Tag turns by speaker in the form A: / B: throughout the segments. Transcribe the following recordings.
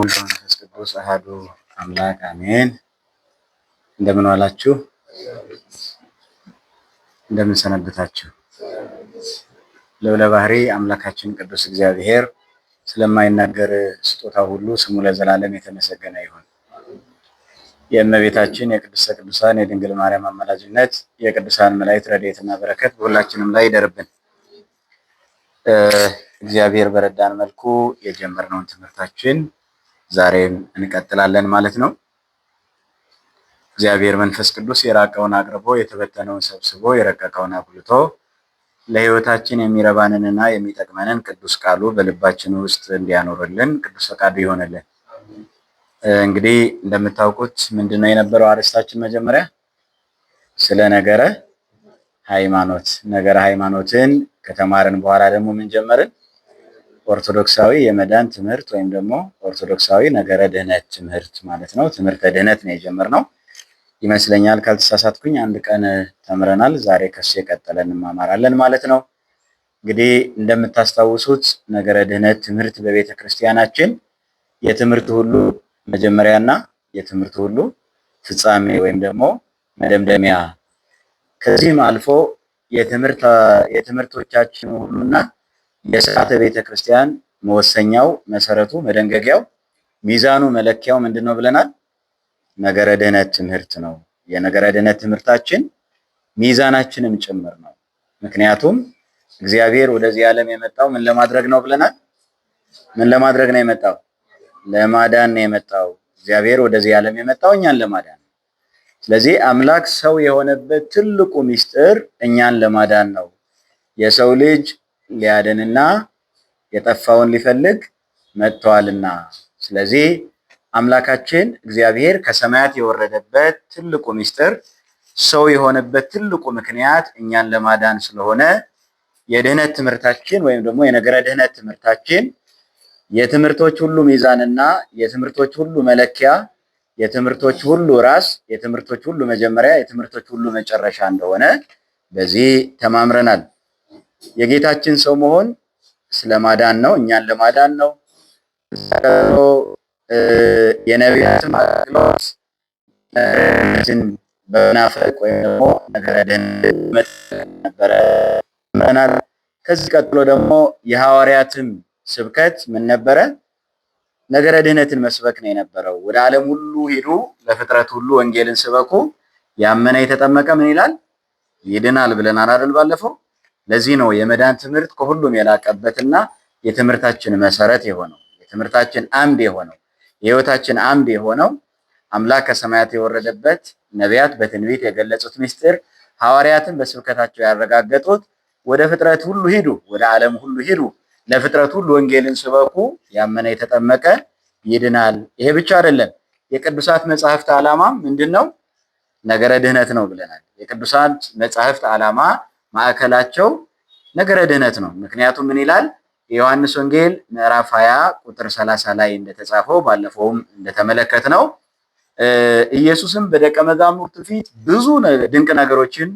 A: ወልድ መንፈስ ቅዱስ አሐዱ አምላክ አሜን። እንደምን ዋላችሁ? እንደምን ሰነበታችሁ? ልዑለ ባሕሪ አምላካችን ቅዱስ እግዚአብሔር ስለማይናገር ስጦታ ሁሉ ስሙ ለዘላለም የተመሰገነ ይሁን። የእመቤታችን የቅድስተ ቅዱሳን የድንግል ማርያም አማላጅነት የቅዱሳን መላእክት ረድኤትና በረከት በሁላችንም ላይ ይደርብን። እግዚአብሔር በረዳን መልኩ የጀመርነውን ትምህርታችን ዛሬም እንቀጥላለን ማለት ነው። እግዚአብሔር መንፈስ ቅዱስ የራቀውን አቅርቦ የተበተነውን ሰብስቦ የረቀቀውን አጉልቶ ለሕይወታችን የሚረባንንና የሚጠቅመንን ቅዱስ ቃሉ በልባችን ውስጥ እንዲያኖርልን ቅዱስ ፈቃዱ ይሆንልን። እንግዲህ እንደምታውቁት ምንድነው የነበረው አርዕስታችን? መጀመሪያ ስለ ነገረ ሃይማኖት ነገረ ሃይማኖትን ከተማርን በኋላ ደግሞ ምን ጀመርን? ኦርቶዶክሳዊ የመዳን ትምህርት ወይም ደግሞ ኦርቶዶክሳዊ ነገረ ድህነት ትምህርት ማለት ነው። ትምህርተ ድህነት ነው የጀመርነው ይመስለኛል፣ ካልተሳሳትኩኝ አንድ ቀን ተምረናል። ዛሬ ከሱ የቀጠለ እንማማራለን ማለት ነው። እንግዲህ እንደምታስታውሱት ነገረ ድህነት ትምህርት በቤተ ክርስቲያናችን የትምህርት ሁሉ መጀመሪያና የትምህርት ሁሉ ፍጻሜ ወይም ደግሞ መደምደሚያ፣ ከዚህም አልፎ የትምህርቶቻችን ሁሉና የሥርዓተ ቤተ ክርስቲያን መወሰኛው መሰረቱ መደንገጊያው ሚዛኑ መለኪያው ምንድነው ብለናል? ነገረ ድህነት ትምህርት ነው። የነገረ ድህነት ትምህርታችን ሚዛናችንም ጭምር ነው። ምክንያቱም እግዚአብሔር ወደዚህ ዓለም የመጣው ምን ለማድረግ ነው ብለናል? ምን ለማድረግ ነው የመጣው? ለማዳን ነው የመጣው። እግዚአብሔር ወደዚህ ዓለም የመጣው እኛን ለማዳን ነው። ስለዚህ አምላክ ሰው የሆነበት ትልቁ ምስጢር እኛን ለማዳን ነው። የሰው ልጅ ሊያድንና የጠፋውን ሊፈልግ መጥቷልና። ስለዚህ አምላካችን እግዚአብሔር ከሰማያት የወረደበት ትልቁ ምስጢር ሰው የሆነበት ትልቁ ምክንያት እኛን ለማዳን ስለሆነ የድህነት ትምህርታችን ወይም ደግሞ የነገረ ድህነት ትምህርታችን የትምህርቶች ሁሉ ሚዛንና የትምህርቶች ሁሉ መለኪያ፣ የትምህርቶች ሁሉ ራስ፣ የትምህርቶች ሁሉ መጀመሪያ፣ የትምህርቶች ሁሉ መጨረሻ እንደሆነ በዚህ ተማምረናል። የጌታችን ሰው መሆን ስለማዳን ነው፣ እኛን ለማዳን ነው። የነቢያትም አገልግሎት በመናፈቅ ወይም ደግሞ ነገረ ድህነት ነበረ። ከዚህ ቀጥሎ ደግሞ የሐዋርያትም ስብከት ምን ነበረ? ነገረ ድህነትን መስበክ ነው የነበረው። ወደ ዓለም ሁሉ ሂዱ፣ ለፍጥረት ሁሉ ወንጌልን ስበኩ፣ ያመነ የተጠመቀ ምን ይላል? ይድናል ብለናል አይደል ባለፈው። ለዚህ ነው የመዳን ትምህርት ከሁሉም የላቀበትና የትምህርታችን መሰረት የሆነው፣ የትምህርታችን አምድ የሆነው፣ የሕይወታችን አምድ የሆነው አምላክ ከሰማያት የወረደበት ነቢያት በትንቢት የገለጹት ምስጢር፣ ሐዋርያትን በስብከታቸው ያረጋገጡት ወደ ፍጥረት ሁሉ ሂዱ፣ ወደ ዓለም ሁሉ ሂዱ፣ ለፍጥረት ሁሉ ወንጌልን ስበኩ፣ ያመነ የተጠመቀ ይድናል። ይሄ ብቻ አይደለም። የቅዱሳት መጻሕፍት ዓላማ ምንድነው? ነገረ ድህነት ነው ብለናል። የቅዱሳት መጻሕፍት ዓላማ ማዕከላቸው ነገረ ድህነት ነው። ምክንያቱም ምን ይላል? የዮሐንስ ወንጌል ምዕራፍ 20 ቁጥር 30 ላይ እንደተጻፈው ባለፈውም እንደተመለከትነው ኢየሱስም በደቀ መዛሙርቱ ፊት ብዙ ድንቅ ነገሮችን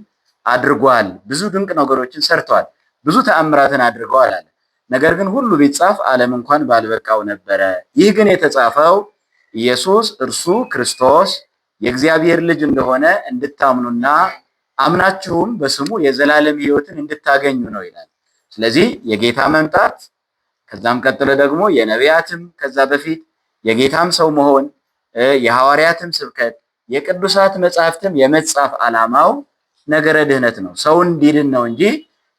A: አድርጓል፣ ብዙ ድንቅ ነገሮችን ሰርቷል፣ ብዙ ተአምራትን አድርገዋል አለ። ነገር ግን ሁሉ ቢጻፍ ዓለም እንኳን ባልበቃው ነበረ። ይህ ግን የተጻፈው ኢየሱስ እርሱ ክርስቶስ የእግዚአብሔር ልጅ እንደሆነ እንድታምኑና አምናችሁም በስሙ የዘላለም ሕይወትን እንድታገኙ ነው ይላል። ስለዚህ የጌታ መምጣት ከዛም ቀጥሎ ደግሞ የነቢያትም ከዛ በፊት የጌታም ሰው መሆን፣ የሐዋርያትም ስብከት፣ የቅዱሳት መጻሕፍትም የመጻፍ ዓላማው ነገረ ድህነት ነው። ሰው እንዲድን ነው እንጂ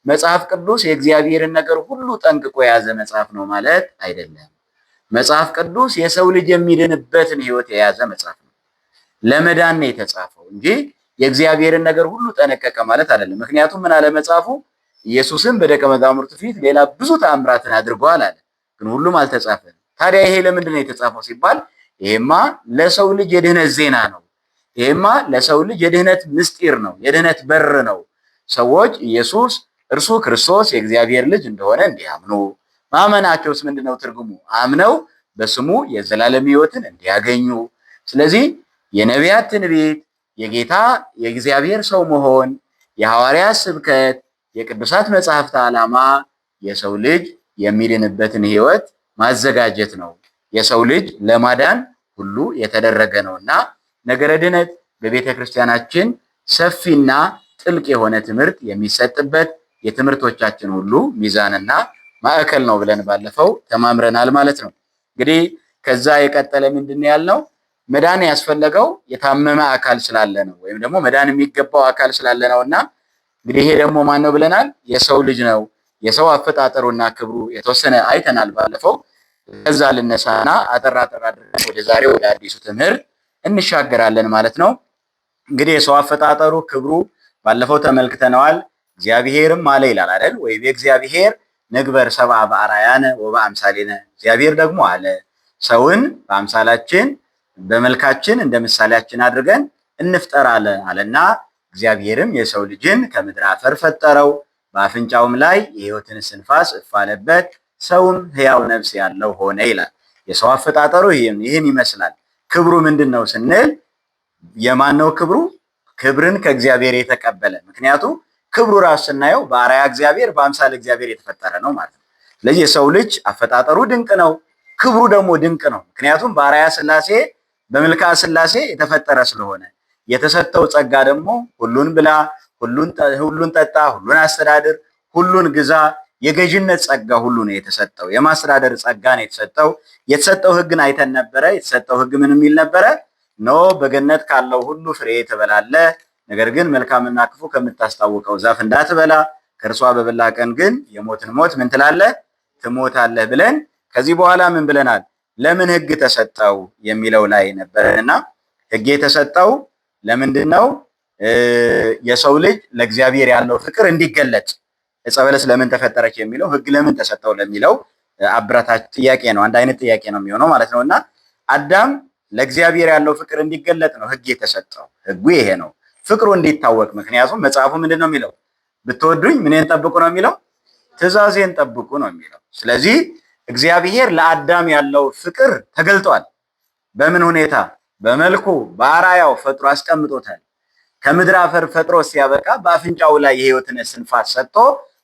A: መጽሐፍ ቅዱስ የእግዚአብሔርን ነገር ሁሉ ጠንቅቆ የያዘ መጽሐፍ ነው ማለት አይደለም። መጽሐፍ ቅዱስ የሰው ልጅ የሚድንበትን ሕይወት የያዘ መጽሐፍ ነው። ለመዳን ነው የተጻፈው እንጂ የእግዚአብሔርን ነገር ሁሉ ጠነቀቀ ማለት አይደለም። ምክንያቱም ምን አለ መጽሐፉ? ኢየሱስም በደቀ መዛሙርቱ ፊት ሌላ ብዙ ተአምራትን አድርጓል አለ፣ ግን ሁሉም አልተጻፈም። ታዲያ ይሄ ለምንድን ነው የተጻፈው ሲባል ይሄማ ለሰው ልጅ የድህነት ዜና ነው። ይሄማ ለሰው ልጅ የድህነት ምስጢር ነው፣ የድህነት በር ነው። ሰዎች ኢየሱስ እርሱ ክርስቶስ የእግዚአብሔር ልጅ እንደሆነ እንዲያምኑ፣ ማመናቸውስ ምንድነው ትርጉሙ? አምነው በስሙ የዘላለም ሕይወትን እንዲያገኙ። ስለዚህ የነቢያት ትንቢት፣ የጌታ የእግዚአብሔር ሰው መሆን፣ የሐዋርያት ስብከት፣ የቅዱሳት መጻሕፍት ዓላማ የሰው ልጅ የሚድንበትን ሕይወት ማዘጋጀት ነው። የሰው ልጅ ለማዳን ሁሉ የተደረገ ነውና ነገረ ድነት በቤተ ክርስቲያናችን ሰፊና ጥልቅ የሆነ ትምህርት የሚሰጥበት የትምህርቶቻችን ሁሉ ሚዛንና ማዕከል ነው ብለን ባለፈው ተማምረናል ማለት ነው። እንግዲህ ከዛ የቀጠለ ምንድነው ያልነው? መዳን ያስፈለገው የታመመ አካል ስላለ ነው፣ ወይም ደግሞ መዳን የሚገባው አካል ስላለ ነውና እንግዲህ ይሄ ደግሞ ማን ነው ብለናል? የሰው ልጅ ነው። የሰው አፈጣጠሩና ክብሩ የተወሰነ አይተናል ባለፈው። ከዛ ልነሳና አጠራ አድርገን ወደ ዛሬው ወደ አዲሱ ትምህርት እንሻገራለን ማለት ነው። እንግዲህ የሰው አፈጣጠሩ ክብሩ ባለፈው ተመልክተነዋል። እግዚአብሔርም አለ ይላል አይደል? ወይ በእግዚአብሔር ንግበር ሰብአ በአርአያነ ወበአምሳሌነ፣ እግዚአብሔር ደግሞ አለ ሰውን በአምሳላችን በመልካችን እንደ ምሳሌያችን አድርገን እንፍጠር አለና እግዚአብሔርም የሰው ልጅን ከምድር አፈር ፈጠረው፣ በአፍንጫውም ላይ የሕይወትን እስትንፋስ እፍ አለበት፣ ሰውም ሕያው ነፍስ ያለው ሆነ ይላል። የሰው አፈጣጠሩ ይህን ይመስላል። ክብሩ ምንድን ነው ስንል የማን ነው ክብሩ? ክብርን ከእግዚአብሔር የተቀበለ። ምክንያቱም ክብሩ ራሱ ስናየው በአርአያ እግዚአብሔር በአምሳለ እግዚአብሔር የተፈጠረ ነው ማለት ነው። ስለዚህ የሰው ልጅ አፈጣጠሩ ድንቅ ነው፣ ክብሩ ደግሞ ድንቅ ነው። ምክንያቱም በአርአያ ሥላሴ በመልክዓ ሥላሴ የተፈጠረ ስለሆነ የተሰጠው ጸጋ ደግሞ ሁሉን ብላ፣ ሁሉን ጠጣ፣ ሁሉን አስተዳድር፣ ሁሉን ግዛ፣ የገዥነት ጸጋ ሁሉ ነው የተሰጠው። የማስተዳደር ጸጋ ነው የተሰጠው። የተሰጠው ሕግን አይተን ነበረ። የተሰጠው ሕግ ምን የሚል ነበረ? ኖ በገነት ካለው ሁሉ ፍሬ ትበላለህ፣ ነገር ግን መልካምና ክፉ ከምታስታውቀው ዛፍ እንዳትበላ፣ ከእርሷ በበላ ቀን ግን የሞትን ሞት ምን ትላለህ? ትሞታለህ ብለን ከዚህ በኋላ ምን ብለናል? ለምን ሕግ ተሰጠው የሚለው ላይ ነበረንና ሕግ የተሰጠው ለምንድን ነው? የሰው ልጅ ለእግዚአብሔር ያለው ፍቅር እንዲገለጽ። ዕፀ በለስ ለምን ተፈጠረች የሚለው ሕግ ለምን ተሰጠው ለሚለው አብራታች ጥያቄ ነው። አንድ አይነት ጥያቄ ነው የሚሆነው ማለት ነውና አዳም ለእግዚአብሔር ያለው ፍቅር እንዲገለጥ ነው ሕግ የተሰጠው። ሕጉ ይሄ ነው፣ ፍቅሩ እንዲታወቅ። ምክንያቱም መጽሐፉ ምንድን ነው የሚለው? ብትወዱኝ ምንን ጠብቁ ነው የሚለው? ትእዛዜን ጠብቁ ነው የሚለው። ስለዚህ እግዚአብሔር ለአዳም ያለው ፍቅር ተገልጧል። በምን ሁኔታ? በመልኩ በአርአያው ፈጥሮ አስቀምጦታል። ከምድር አፈር ፈጥሮ ሲያበቃ በአፍንጫው ላይ የሕይወትን እስትንፋስ ሰጥቶ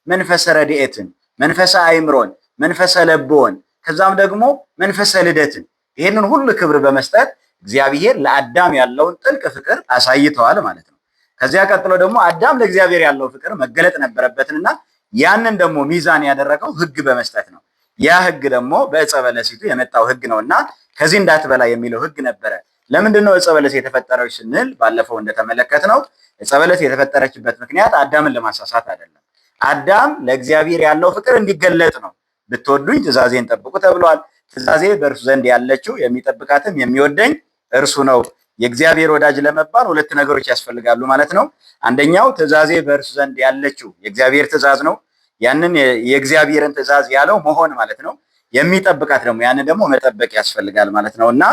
A: መንፈሰ ረድኤትን፣ መንፈሰ አእምሮን፣ መንፈሰ ለብዎን ከዛም ደግሞ መንፈሰ ልደትን ይህንን ሁሉ ክብር በመስጠት እግዚአብሔር ለአዳም ያለውን ጥልቅ ፍቅር አሳይተዋል ማለት ነው። ከዚያ ቀጥሎ ደግሞ አዳም ለእግዚአብሔር ያለው ፍቅር መገለጥ ነበረበትንና ያንን ደግሞ ሚዛን ያደረገው ሕግ በመስጠት ነው። ያ ሕግ ደግሞ በዕፀ በለሲቱ የመጣው ሕግ ነውና ከዚህ እንዳትበላ የሚለው ሕግ ነበረ። ለምንድን ነው ዕፀ በለስ የተፈጠረች ስንል ባለፈው እንደተመለከትነው ዕፀ በለስ የተፈጠረችበት ምክንያት አዳምን ለማሳሳት አይደለም። አዳም ለእግዚአብሔር ያለው ፍቅር እንዲገለጥ ነው። ብትወዱኝ ትእዛዜን ጠብቁ ተብሏል። ትእዛዜ በእርሱ ዘንድ ያለችው የሚጠብቃትም የሚወደኝ እርሱ ነው። የእግዚአብሔር ወዳጅ ለመባል ሁለት ነገሮች ያስፈልጋሉ ማለት ነው። አንደኛው ትእዛዜ በእርሱ ዘንድ ያለችው የእግዚአብሔር ትእዛዝ ነው። ያንን የእግዚአብሔርን ትእዛዝ ያለው መሆን ማለት ነው። የሚጠብቃት ደግሞ ያንን ደግሞ መጠበቅ ያስፈልጋል ማለት ነው። እና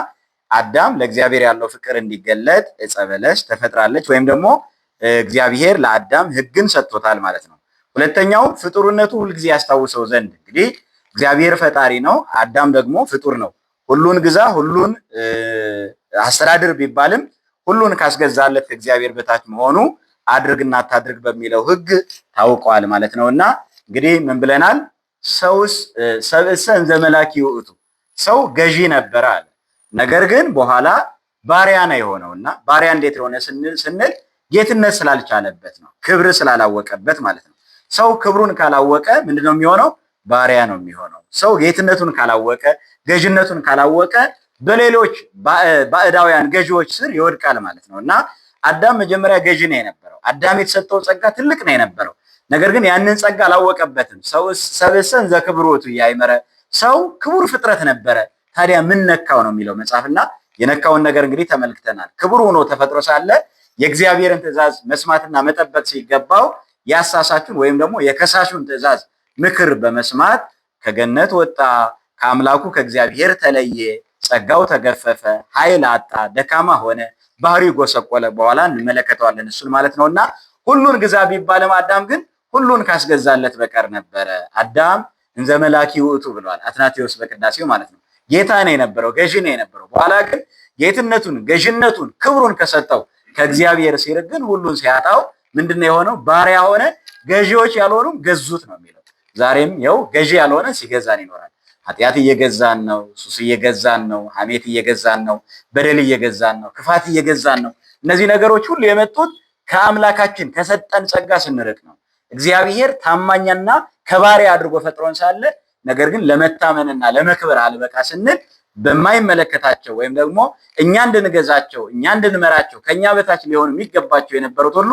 A: አዳም ለእግዚአብሔር ያለው ፍቅር እንዲገለጥ ዕፀ በለስ ተፈጥራለች፣ ወይም ደግሞ እግዚአብሔር ለአዳም ሕግን ሰጥቶታል ማለት ነው። ሁለተኛው ፍጡርነቱ ሁልጊዜ ያስታውሰው ዘንድ እንግዲህ እግዚአብሔር ፈጣሪ ነው፣ አዳም ደግሞ ፍጡር ነው። ሁሉን ግዛ፣ ሁሉን አስተዳድር ቢባልም ሁሉን ካስገዛለት ከእግዚአብሔር በታች መሆኑ አድርግና አታድርግ በሚለው ሕግ ታውቀዋል ማለት ነውና እንግዲህ ምን ብለናል? ሰውስ ሰብእሰ እንዘ መላኪ ውእቱ፣ ሰው ገዢ ነበረ አለ። ነገር ግን በኋላ ባሪያ ነው የሆነውና ባሪያ እንዴት ሆነ ስንል ጌትነት ስላልቻለበት ነው፣ ክብር ስላላወቀበት ማለት ነው። ሰው ክብሩን ካላወቀ ምንድነው የሚሆነው? ባሪያ ነው የሚሆነው። ሰው ጌትነቱን ካላወቀ ገዥነቱን ካላወቀ በሌሎች ባዕዳውያን ገዢዎች ስር ይወድቃል ማለት ነው። እና አዳም መጀመሪያ ገዢ ነው የነበረው። አዳም የተሰጠው ጸጋ ትልቅ ነው የነበረው። ነገር ግን ያንን ጸጋ አላወቀበትም። ሰው ሰብእሰ እንዘ ክቡር ውእቱ ኢያእመረ፣ ሰው ክቡር ፍጥረት ነበረ። ታዲያ ምን ነካው ነው የሚለው መጽሐፍና የነካውን ነገር እንግዲህ ተመልክተናል። ክቡር ሆኖ ተፈጥሮ ሳለ የእግዚአብሔርን ትእዛዝ መስማትና መጠበቅ ሲገባው ያሳሳቹን ወይም ደግሞ የከሳሹን ትእዛዝ ምክር በመስማት ከገነት ወጣ፣ ከአምላኩ ከእግዚአብሔር ተለየ፣ ጸጋው ተገፈፈ፣ ኃይል አጣ፣ ደካማ ሆነ፣ ባህሪው ጎሰቆለ። በኋላ እንመለከተዋለን እሱን ማለት ነውና ሁሉን ግዛ ቢባልም አዳም ግን ሁሉን ካስገዛለት በቀር ነበረ። አዳም እንዘ መላኪ ውእቱ ብሏል አትናቴዎስ በቅዳሴው ማለት ነው። ጌታ ነው የነበረው፣ ገዢ ነው የነበረው። በኋላ ግን ጌትነቱን፣ ገዥነቱን፣ ክብሩን ከሰጠው ከእግዚአብሔር ሲርቅ ግን ሁሉን ሲያጣው ምንድነው የሆነው? ባሪያ ሆነ። ገዢዎች ያልሆኑም ገዙት ነው የሚለው። ዛሬም ያው ገዢ ያልሆነ ሲገዛን ይኖራል። ኃጢአት እየገዛን ነው፣ ሱስ እየገዛን ነው፣ ሐሜት እየገዛን ነው፣ በደል እየገዛን ነው፣ ክፋት እየገዛን ነው። እነዚህ ነገሮች ሁሉ የመጡት ከአምላካችን ከሰጠን ጸጋ ስንርቅ ነው። እግዚአብሔር ታማኝና ከባሪ አድርጎ ፈጥሮን ሳለ ነገር ግን ለመታመንና ለመክበር አልበቃ ስንል በማይመለከታቸው ወይም ደግሞ እኛ እንድንገዛቸው እኛ እንድንመራቸው ከኛ በታች ሊሆኑ የሚገባቸው የነበሩት ሁሉ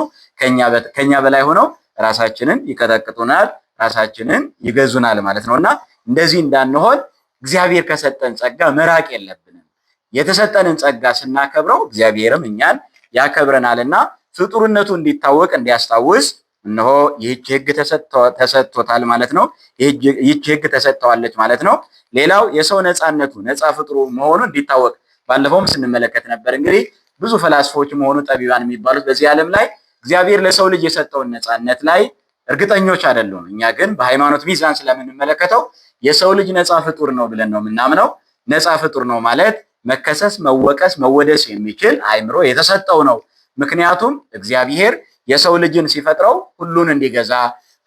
A: ከኛ በላይ ሆነው ራሳችንን ይቀጠቅጡናል፣ ራሳችንን ይገዙናል ማለት ነውና እንደዚህ እንዳንሆን እግዚአብሔር ከሰጠን ጸጋ መራቅ የለብንም። የተሰጠንን ጸጋ ስናከብረው እግዚአብሔርም እኛን ያከብረናልና ፍጡርነቱ እንዲታወቅ እንዲያስታውስ እነሆ ይህች ሕግ ተሰጥቶታል ማለት ነው። ይህች ሕግ ተሰጥተዋለች ማለት ነው። ሌላው የሰው ነፃነቱ ነፃ ፍጡሩ መሆኑ እንዲታወቅ ባለፈውም ስንመለከት ነበር። እንግዲህ ብዙ ፈላስፎች መሆኑ ጠቢባን የሚባሉት በዚህ ዓለም ላይ እግዚአብሔር ለሰው ልጅ የሰጠውን ነፃነት ላይ እርግጠኞች አይደሉም። እኛ ግን በሃይማኖት ሚዛን ስለምንመለከተው የሰው ልጅ ነፃ ፍጡር ነው ብለን ነው የምናምነው። ነፃ ፍጡር ነው ማለት መከሰስ፣ መወቀስ፣ መወደስ የሚችል አእምሮ የተሰጠው ነው። ምክንያቱም እግዚአብሔር የሰው ልጅን ሲፈጥረው ሁሉን እንዲገዛ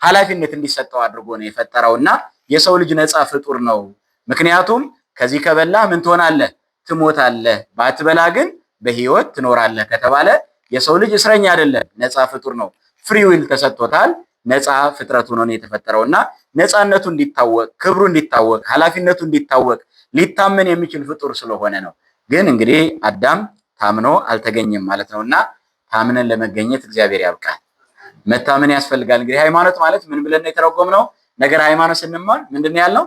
A: ኃላፊነት እንዲሰጠው አድርጎ ነው የፈጠረውና የሰው ልጅ ነፃ ፍጡር ነው። ምክንያቱም ከዚህ ከበላ ምን ትሆናለህ? ትሞታለህ፣ ባትበላ ግን በህይወት ትኖራለህ ከተባለ የሰው ልጅ እስረኛ አይደለም፣ ነፃ ፍጡር ነው። ፍሪ ዊል ተሰጥቶታል። ነፃ ፍጥረት ሆኖ ነው የተፈጠረውና ነፃነቱ እንዲታወቅ፣ ክብሩ እንዲታወቅ፣ ኃላፊነቱ እንዲታወቅ ሊታመን የሚችል ፍጡር ስለሆነ ነው። ግን እንግዲህ አዳም ታምኖ አልተገኘም ማለት ነውና ታምነን ለመገኘት እግዚአብሔር ያብቃል። መታመን ያስፈልጋል። እንግዲህ ሃይማኖት ማለት ምን ብለን ነው የተረጎምነው? ነገር ሃይማኖት ስንማር ምንድነው ያልነው?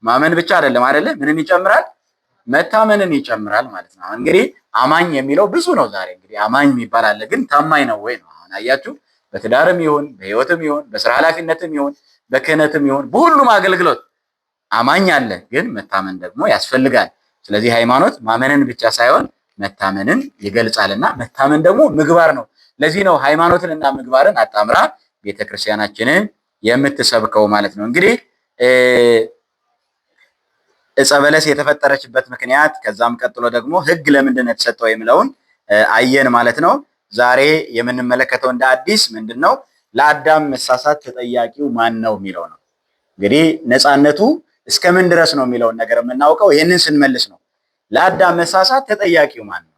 A: ማመን ብቻ አይደለም አይደለ? ምንን ይጨምራል? መታመንን ይጨምራል ማለት ነው። እንግዲህ አማኝ የሚለው ብዙ ነው። ዛሬ እንግዲህ አማኝ የሚባል አለ፣ ግን ታማኝ ነው ወይ ነው? አሁን አያችሁ፣ በትዳርም ይሁን በህይወትም ይሁን በስራ ኃላፊነትም ይሁን በክህነትም ይሁን በሁሉም አገልግሎት አማኝ አለ፣ ግን መታመን ደግሞ ያስፈልጋል። ስለዚህ ሃይማኖት ማመንን ብቻ ሳይሆን መታመንን ይገልጻልና መታመን ደግሞ ምግባር ነው። ለዚህ ነው ሃይማኖትንና ምግባርን አጣምራ ቤተክርስቲያናችንን የምትሰብከው ማለት ነው። እንግዲህ ዕፀ በለስ የተፈጠረችበት ምክንያት ከዛም ቀጥሎ ደግሞ ሕግ ለምንድን ነው የተሰጠው የሚለውን አየን ማለት ነው። ዛሬ የምንመለከተው እንደ አዲስ ምንድነው ለአዳም መሳሳት ተጠያቂው ማን ነው የሚለው ነው። እንግዲህ ነፃነቱ እስከምን ድረስ ነው የሚለውን ነገር የምናውቀው ይህንን ስንመልስ ነው። ለአዳም መሳሳት ተጠያቂው ማን ነው?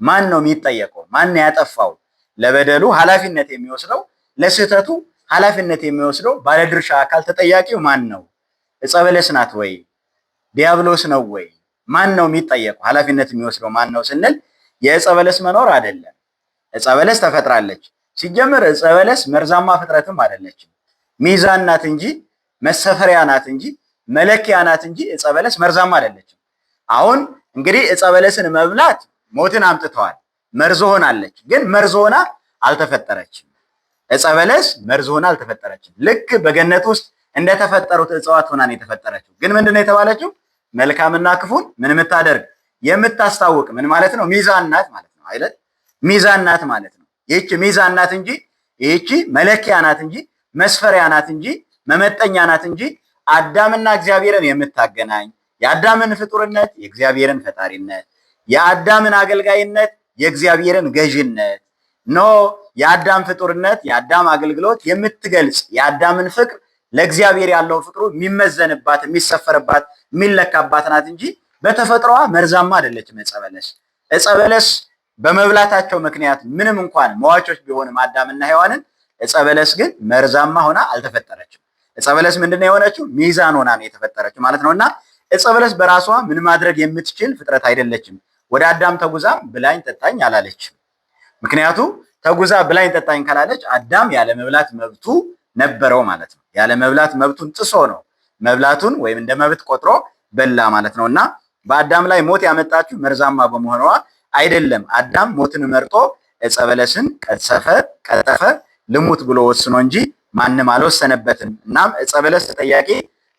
A: ማን ነው የሚጠየቀው? ማን ነው ያጠፋው? ለበደሉ ኃላፊነት የሚወስደው ለስህተቱ ኃላፊነት የሚወስደው ባለድርሻ አካል ተጠያቂው ማን ነው? ዕፀ በለስ ናት ወይ? ዲያብሎስ ነው ወይ? ማን ነው የሚጠየቀው? ኃላፊነት የሚወስደው ማን ነው ስንል የዕፀ በለስ መኖር አይደለም። ዕፀ በለስ ተፈጥራለች። ሲጀምር ዕፀ በለስ መርዛማ ፍጥረትም አይደለችም። ሚዛን ናት እንጂ መሰፈሪያ ናት እንጂ መለኪያ ናት እንጂ ዕፀ በለስ መርዛማ አይደለችም። አሁን እንግዲህ ዕፀ በለስን መብላት ሞትን አምጥተዋል። መርዝ ሆናለች፣ ግን መርዝ ሆና አልተፈጠረችም። ዕፀ በለስ መርዝ ሆና አልተፈጠረችም። ልክ በገነት ውስጥ እንደተፈጠሩት እጽዋት ሆና ነው የተፈጠረችው። ግን ምንድነው የተባለችው? መልካምና ክፉን ምን የምታደርግ የምታስታውቅ ምን ማለት ነው? ሚዛን ናት ማለት ነው አይደል? ሚዛን ናት ማለት ነው። ይህቺ ሚዛን ናት እንጂ ይህቺ መለኪያ ናት እንጂ መስፈሪያ ናት እንጂ መመጠኛ ናት እንጂ አዳምና እግዚአብሔርን የምታገናኝ የአዳምን ፍጡርነት የእግዚአብሔርን ፈጣሪነት፣ የአዳምን አገልጋይነት የእግዚአብሔርን ገዥነት ኖ የአዳም ፍጡርነት የአዳም አገልግሎት የምትገልጽ የአዳምን ፍቅር ለእግዚአብሔር ያለው ፍቅሩ የሚመዘንባት የሚሰፈርባት የሚለካባት ናት እንጂ በተፈጥሮዋ መርዛማ አይደለችም። ዕፀ በለስ ዕፀ በለስ በመብላታቸው ምክንያት ምንም እንኳን መዋቾች ቢሆንም አዳምና ሔዋንን ዕፀ በለስ ግን መርዛማ ሆና አልተፈጠረችም። ዕፀ በለስ ምንድነው የሆነችው? ሚዛን ሆና ነው የተፈጠረችው ማለት ነውና ዕፀ በለስ በራሷ ምን ማድረግ የምትችል ፍጥረት አይደለችም። ወደ አዳም ተጉዛም ብላኝ ጠጣኝ አላለችም። ምክንያቱም ተጉዛ ብላኝ ጠጣኝ ካላለች አዳም ያለ መብላት መብቱ ነበረው ማለት ነው። ያለ መብላት መብቱን ጥሶ ነው መብላቱን ወይም እንደ መብት ቆጥሮ በላ ማለት ነውና በአዳም ላይ ሞት ያመጣችው መርዛማ በመሆኗ አይደለም። አዳም ሞትን መርጦ ዕፀ በለስን ቀጠፈ ልሙት ብሎ ወስኖ እንጂ ማንም አልወሰነበትም። እናም ዕፀ በለስ ተጠያቂ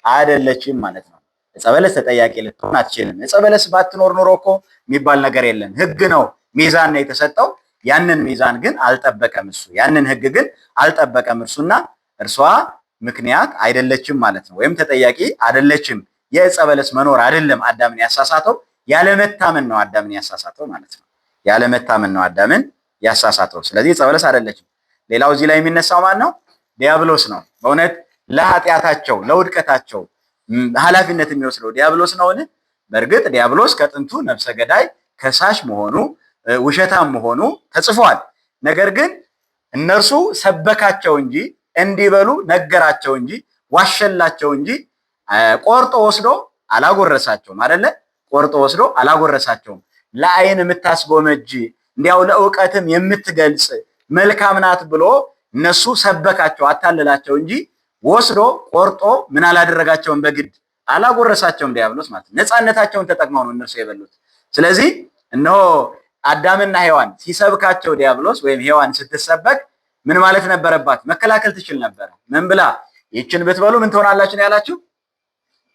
A: አይደለችም ማለት ነው። ዕፀ በለስ ተጠያቂ ልትሆን አትችልም። ዕፀ በለስ ባትኖር ኖሮ እኮ የሚባል ነገር የለም። ሕግ ነው፣ ሚዛን ነው የተሰጠው። ያንን ሚዛን ግን አልጠበቀም እሱ። ያንን ሕግ ግን አልጠበቀም እርሱና እርሷ ምክንያት አይደለችም ማለት ነው። ወይም ተጠያቂ አይደለችም። የዕፀ በለስ መኖር አይደለም አዳምን ያሳሳተው፣ ያለመታመን ነው አዳምን ያሳሳተው ማለት ነው። ያለመታመን ነው አዳምን ያሳሳተው። ስለዚህ ዕፀ በለስ አይደለችም። ሌላው እዚህ ላይ የሚነሳው ማን ነው? ዲያብሎስ ነው። በእውነት ለኃጢአታቸው ለውድቀታቸው ኃላፊነት የሚወስደው ዲያብሎስ ነውን? በእርግጥ ዲያብሎስ ከጥንቱ ነፍሰ ገዳይ ከሳሽ መሆኑ ውሸታም መሆኑ ተጽፏል። ነገር ግን እነርሱ ሰበካቸው እንጂ እንዲበሉ ነገራቸው እንጂ ዋሸላቸው እንጂ ቆርጦ ወስዶ አላጎረሳቸውም አይደለ? ቆርጦ ወስዶ አላጎረሳቸውም። ለዓይን የምታስጎመጅ እንዲያው ለእውቀትም የምትገልጽ መልካም ናት ብሎ እነሱ ሰበካቸው አታለላቸው እንጂ ወስዶ ቆርጦ ምን አላደረጋቸውም፣ በግድ አላጎረሳቸውም ዲያብሎስ ማለት ነው። ነፃነታቸውን ተጠቅመው ነው እነርሱ የበሉት። ስለዚህ እነሆ አዳምና ሔዋን ሲሰብካቸው ዲያብሎስ ወይም ሔዋን ስትሰበክ ምን ማለት ነበረባት? መከላከል ትችል ነበር። ምን ብላ? ይችን ብትበሉ ምን ትሆናላችሁ ነው ያላችሁ?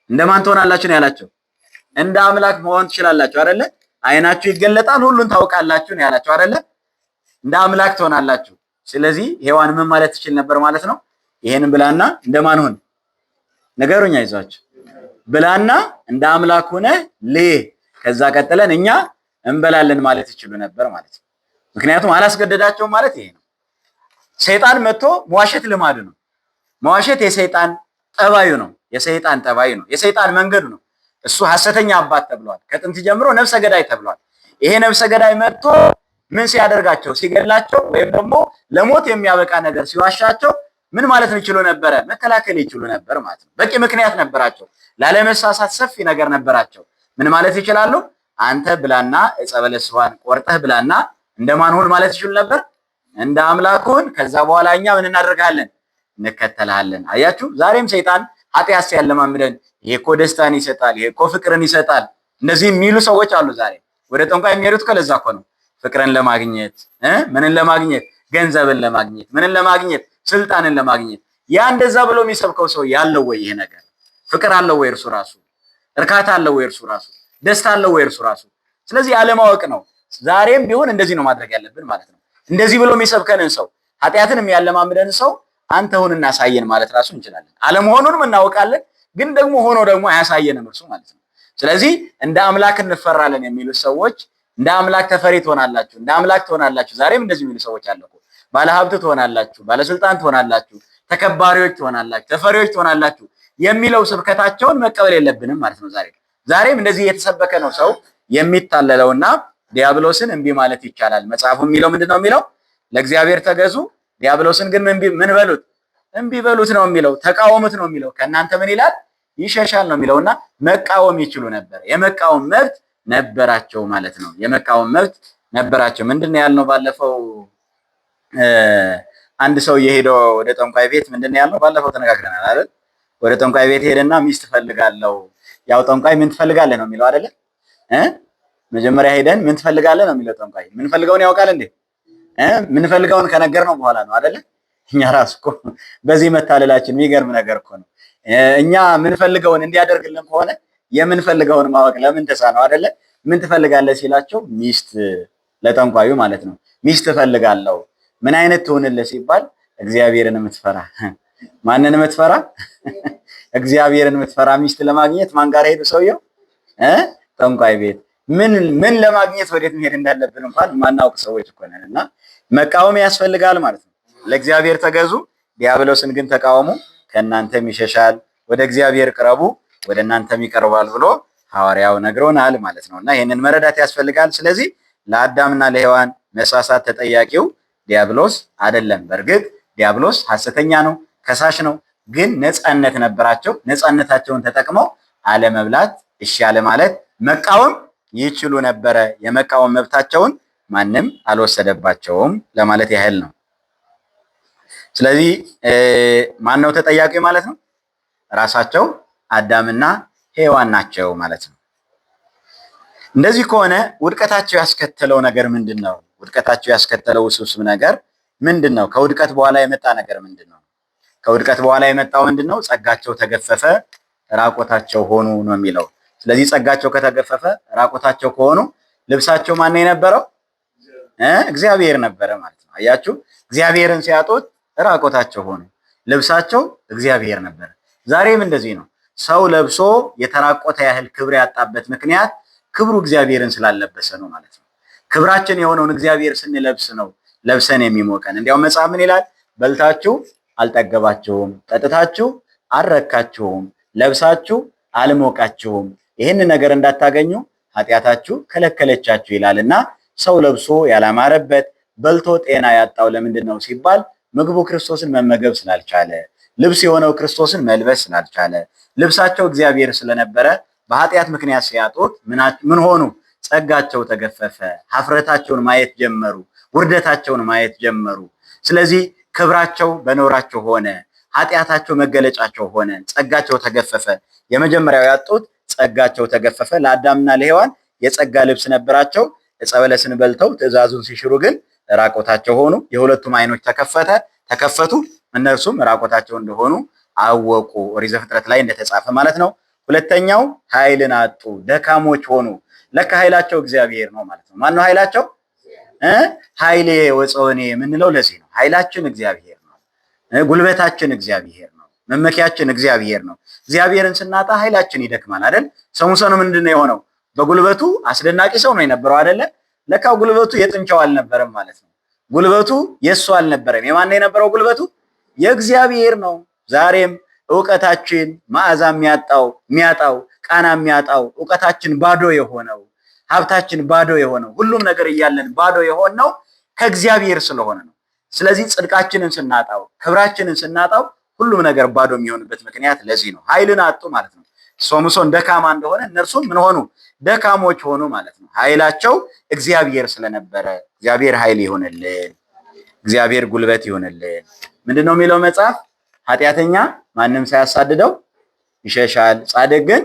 A: እንደማን ትሆናላችሁ ነው ያላችሁ? እንደ አምላክ መሆን ትችላላችሁ አይደለ? አይናችሁ ይገለጣል፣ ሁሉን ታውቃላችሁ ነው ያላችሁ አይደለ? እንደ አምላክ ትሆናላችሁ። ስለዚህ ሔዋን ምን ማለት ትችል ነበር ማለት ነው? ይሄን ብላና እንደማን ሆነ ነገሩኛ ይዟችሁ ብላና እንደ አምላክ ሆነ ከዛ ቀጥለን እኛ እንበላለን ማለት ይችሉ ነበር ማለት ነው። ምክንያቱም አላስገደዳቸውም ማለት ይሄ ነው። ሰይጣን መጥቶ መዋሸት ልማዱ ነው። መዋሸት የሰይጣን ጠባዩ ነው። የሰይጣን ጠባዩ ነው። የሰይጣን መንገዱ ነው። እሱ ሐሰተኛ አባት ተብሏል። ከጥንት ጀምሮ ነፍሰ ገዳይ ተብሏል። ይሄ ነፍሰ ገዳይ መጥቶ ምን ሲያደርጋቸው? ሲገድላቸው ወይም ደግሞ ለሞት የሚያበቃ ነገር ሲዋሻቸው ምን ማለት ነው ይችሉ ነበረ? መከላከል ይችሉ ነበር ማለት ነው። በቂ ምክንያት ነበራቸው። ላለመሳሳት ሰፊ ነገር ነበራቸው። ምን ማለት ይችላሉ? አንተ ብላና ዕፀ በለስዋን ቆርጠህ ብላና እንደማን ሁን ማለት ይችሉ ነበር? እንደ አምላክ ሁን። ከዛ በኋላ እኛ ምን እናደርጋለን? እንከተልሃለን። አያችሁ፣ ዛሬም ሰይጣን ኃጢአት ሲያለማምደን ይሄ እኮ ደስታን ይሰጣል፣ ይሄ እኮ ፍቅርን ይሰጣል፣ እነዚህ የሚሉ ሰዎች አሉ። ዛሬ ወደ ጠንቋይ የሚሄዱት ከለዛ እኮ ነው። ፍቅርን ለማግኘት ምንን ለማግኘት? ገንዘብን ለማግኘት ምንን ለማግኘት? ስልጣንን ለማግኘት። ያ እንደዛ ብሎ የሚሰብከው ሰው ያለው ወይ? ይሄ ነገር ፍቅር አለው ወይ? እርሱ ራሱ እርካታ አለው ወይ? እርሱ ራሱ ደስታ አለው ወይ? እርሱ ራሱ። ስለዚህ አለማወቅ ነው። ዛሬም ቢሆን እንደዚህ ነው ማድረግ ያለብን ማለት ነው። እንደዚህ ብሎ የሚሰብከንን ሰው ኃጢአትን የሚያለማምደን ሰው አንተ ሁን እናሳየን ማለት ራሱ እንችላለን። አለመሆኑንም እናውቃለን፣ ግን ደግሞ ሆኖ ደግሞ አያሳየንም እርሱ ማለት ነው። ስለዚህ እንደ አምላክ እንፈራለን የሚሉት ሰዎች እንደ አምላክ ተፈሪ ትሆናላችሁ፣ እንደ አምላክ ትሆናላችሁ። ዛሬም እንደዚህ የሚሉ ሰዎች አሉ። ባለሀብት ትሆናላችሁ፣ ባለስልጣን ትሆናላችሁ፣ ተከባሪዎች ትሆናላችሁ፣ ተፈሪዎች ትሆናላችሁ የሚለው ስብከታቸውን መቀበል የለብንም ማለት ነው። ዛሬም እንደዚህ የተሰበከ ነው ሰው የሚታለለውና ዲያብሎስን እምቢ ማለት ይቻላል። መጽሐፉ የሚለው ምንድነው የሚለው? ለእግዚአብሔር ተገዙ፣ ዲያብሎስን ግን ምን በሉት? እምቢ በሉት ነው የሚለው። ተቃወሙት ነው የሚለው። ከእናንተ ምን ይላል? ይሸሻል ነው የሚለውና መቃወም ይችሉ ነበር። የመቃወም መብት ነበራቸው ማለት ነው። የመቃወም መብት ነበራቸው። ምንድነው ያልነው ባለፈው? አንድ ሰው የሄደው ወደ ጠንቋይ ቤት ምንድነው ያልነው? ባለፈው ተነጋግረናል አይደል? ወደ ጠንቋይ ቤት ሄደና ሚስት ፈልጋለሁ። ያው ጠንቋይ ምን ትፈልጋለህ ነው የሚለው አይደለ? መጀመሪያ ሄደን ምን ትፈልጋለህ ነው የሚለው ጠንቋይ። ምን ፈልገውን ያውቃል እንዴ? ምን ፈልገውን ከነገርነው በኋላ ነው አይደለ? እኛ ራስ እኮ በዚህ መታለላችን የሚገርም ነገር እኮ ነው። እኛ ምን ፈልገውን እንዲያደርግልን ከሆነ የምንፈልገውን ማወቅ ለምን ተሳነው አይደለ? ምን ትፈልጋለህ ሲላቸው ሚስት፣ ለጠንቋዩ ማለት ነው። ሚስት እፈልጋለሁ። ምን አይነት ትሆንልህ ሲባል እግዚአብሔርን የምትፈራ። ማንን የምትፈራ? እግዚአብሔርን የምትፈራ ሚስት ለማግኘት ማን ጋር ሄዱ ሰውየው? ጠንቋይ ቤት። ምን ለማግኘት ወዴት መሄድ እንዳለብን እንኳን ማናውቅ ሰዎች እኮ ነን። እና መቃወም ያስፈልጋል ማለት ነው። ለእግዚአብሔር ተገዙ፣ ዲያብሎስን ግን ተቃወሙ፣ ከእናንተም ይሸሻል። ወደ እግዚአብሔር ቅረቡ፣ ወደ እናንተም ይቀርባል ብሎ ሐዋርያው ነግሮናል ማለት ነው። እና ይህንን መረዳት ያስፈልጋል። ስለዚህ ለአዳምና ለሔዋን መሳሳት ተጠያቂው ዲያብሎስ አይደለም። በእርግጥ ዲያብሎስ ሐሰተኛ ነው፣ ከሳሽ ነው። ግን ነፃነት ነበራቸው። ነፃነታቸውን ተጠቅመው አለመብላት፣ እሺ አለ ማለት፣ መቃወም ይችሉ ነበረ። የመቃወም መብታቸውን ማንም አልወሰደባቸውም ለማለት ያህል ነው። ስለዚህ ማን ነው ተጠያቂ ማለት ነው? ራሳቸው አዳምና ሔዋን ናቸው ማለት ነው። እንደዚህ ከሆነ ውድቀታቸው ያስከተለው ነገር ምንድን ነው? ውድቀታቸው ያስከተለው ውስብስብ ነገር ምንድን ነው? ከውድቀት በኋላ የመጣ ነገር ምንድን ነው? ከውድቀት በኋላ የመጣው ምንድን ነው? ጸጋቸው ተገፈፈ፣ ራቆታቸው ሆኑ ነው የሚለው። ስለዚህ ጸጋቸው ከተገፈፈ ራቆታቸው ከሆኑ ልብሳቸው ማን የነበረው? እግዚአብሔር ነበረ ማለት ነው። አያችሁ፣ እግዚአብሔርን ሲያጡት ራቆታቸው ሆኑ። ልብሳቸው እግዚአብሔር ነበረ። ዛሬም እንደዚህ ነው። ሰው ለብሶ የተራቆተ ያህል ክብር ያጣበት ምክንያት ክብሩ እግዚአብሔርን ስላለበሰ ነው ማለት ነው። ክብራችን የሆነውን እግዚአብሔር ስንለብስ ነው ለብሰን የሚሞቀን። እንዲያውም መጽሐፍ ምን ይላል? በልታችሁ አልጠገባችሁም፣ ጠጥታችሁ አልረካችሁም፣ ለብሳችሁ አልሞቃችሁም፣ ይህን ነገር እንዳታገኙ ኃጢአታችሁ ከለከለቻችሁ ይላልና ሰው ለብሶ ያላማረበት በልቶ ጤና ያጣው ለምንድን ነው ሲባል ምግቡ ክርስቶስን መመገብ ስላልቻለ፣ ልብስ የሆነው ክርስቶስን መልበስ ስላልቻለ፣ ልብሳቸው እግዚአብሔር ስለነበረ በኃጢአት ምክንያት ሲያጡት ምን ሆኑ? ጸጋቸው ተገፈፈ። ሀፍረታቸውን ማየት ጀመሩ። ውርደታቸውን ማየት ጀመሩ። ስለዚህ ክብራቸው በኖራቸው ሆነ፣ ኃጢአታቸው መገለጫቸው ሆነ፣ ጸጋቸው ተገፈፈ። የመጀመሪያው ያጡት ጸጋቸው ተገፈፈ። ለአዳምና ለሔዋን የጸጋ ልብስ ነበራቸው። ዕፀ በለስን በልተው ትእዛዙን ሲሽሩ ግን ራቆታቸው ሆኑ። የሁለቱም ዓይኖች ተከፈቱ። እነርሱም ራቆታቸው እንደሆኑ አወቁ። ኦሪት ዘፍጥረት ላይ እንደተጻፈ ማለት ነው። ሁለተኛው ኃይልን አጡ፣ ደካሞች ሆኑ። ለካ ኃይላቸው እግዚአብሔር ነው ማለት ነው። ማን ነው ኃይላቸው? ኃይሌ ወፀወኔ የምንለው ለዚህ ነው። ኃይላችን እግዚአብሔር ነው። ጉልበታችን እግዚአብሔር ነው። መመኪያችን እግዚአብሔር ነው። እግዚአብሔርን ስናጣ ኃይላችን ይደክማል አይደል? ሰሙሶን ምንድን ነው የሆነው? በጉልበቱ አስደናቂ ሰው ነው የነበረው አይደለ? ለካ ጉልበቱ የጥንቻው አልነበረም ማለት ነው። ጉልበቱ የሱ አልነበረም። የማን ነው የነበረው ጉልበቱ? የእግዚአብሔር ነው። ዛሬም ዕውቀታችን መዓዛ የሚያጣው ቃና የሚያጣው ዕውቀታችን ባዶ የሆነው ሀብታችን ባዶ የሆነው ሁሉም ነገር እያለን ባዶ የሆነው ከእግዚአብሔር ስለሆነ ነው። ስለዚህ ጽድቃችንን ስናጣው ክብራችንን ስናጣው ሁሉም ነገር ባዶ የሚሆንበት ምክንያት ለዚህ ነው። ኃይልን አጡ ማለት ነው። ሶምሶን ደካማ እንደሆነ እነርሱም ምን ሆኑ? ደካሞች ሆኑ ማለት ነው። ኃይላቸው እግዚአብሔር ስለነበረ እግዚአብሔር ኃይል ይሆንልን፣ እግዚአብሔር ጉልበት ይሆንልን። ምንድን ነው የሚለው መጽሐፍ? ኃጢአተኛ ማንም ሳያሳድደው ይሸሻል፣ ጻድቅ ግን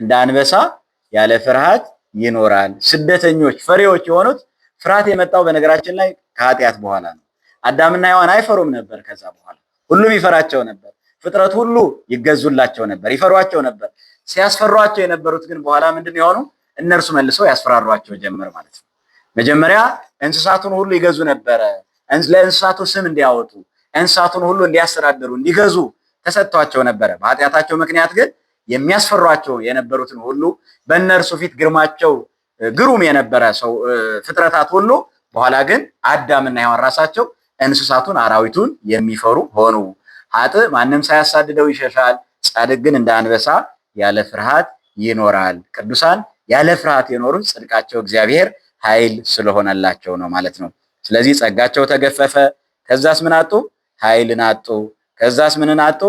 A: እንደ አንበሳ ያለ ፍርሃት ይኖራል። ስደተኞች ፈሪዎች የሆኑት ፍርሃት የመጣው በነገራችን ላይ ከኃጢአት በኋላ ነው። አዳምና ሔዋን አይፈሩም ነበር። ከዛ በኋላ ሁሉም ይፈራቸው ነበር። ፍጥረት ሁሉ ይገዙላቸው ነበር፣ ይፈሯቸው ነበር። ሲያስፈሯቸው የነበሩት ግን በኋላ ምንድን የሆኑ? እነርሱ መልሰው ያስፈራሯቸው ጀመር ማለት ነው። መጀመሪያ እንስሳቱን ሁሉ ይገዙ ነበረ። ለእንስሳቱ ስም እንዲያወጡ፣ እንስሳቱን ሁሉ እንዲያስተዳድሩ፣ እንዲገዙ ተሰጥቷቸው ነበረ። በኃጢአታቸው ምክንያት ግን የሚያስፈሯቸው የነበሩትን ሁሉ በእነርሱ ፊት ግርማቸው ግሩም የነበረ ሰው ፍጥረታት ሁሉ በኋላ ግን አዳምና ሔዋን ራሳቸው እንስሳቱን አራዊቱን የሚፈሩ ሆኑ። ኃጥእ ማንም ሳያሳድደው ይሸሻል፣ ጻድቅ ግን እንደ አንበሳ ያለ ፍርሃት ይኖራል። ቅዱሳን ያለ ፍርሃት የኖሩት ጽድቃቸው እግዚአብሔር ኃይል ስለሆነላቸው ነው ማለት ነው። ስለዚህ ጸጋቸው ተገፈፈ። ከዛስ ምን አጡ? ኃይልን አጡ። ከዛስ ምንን አጡ?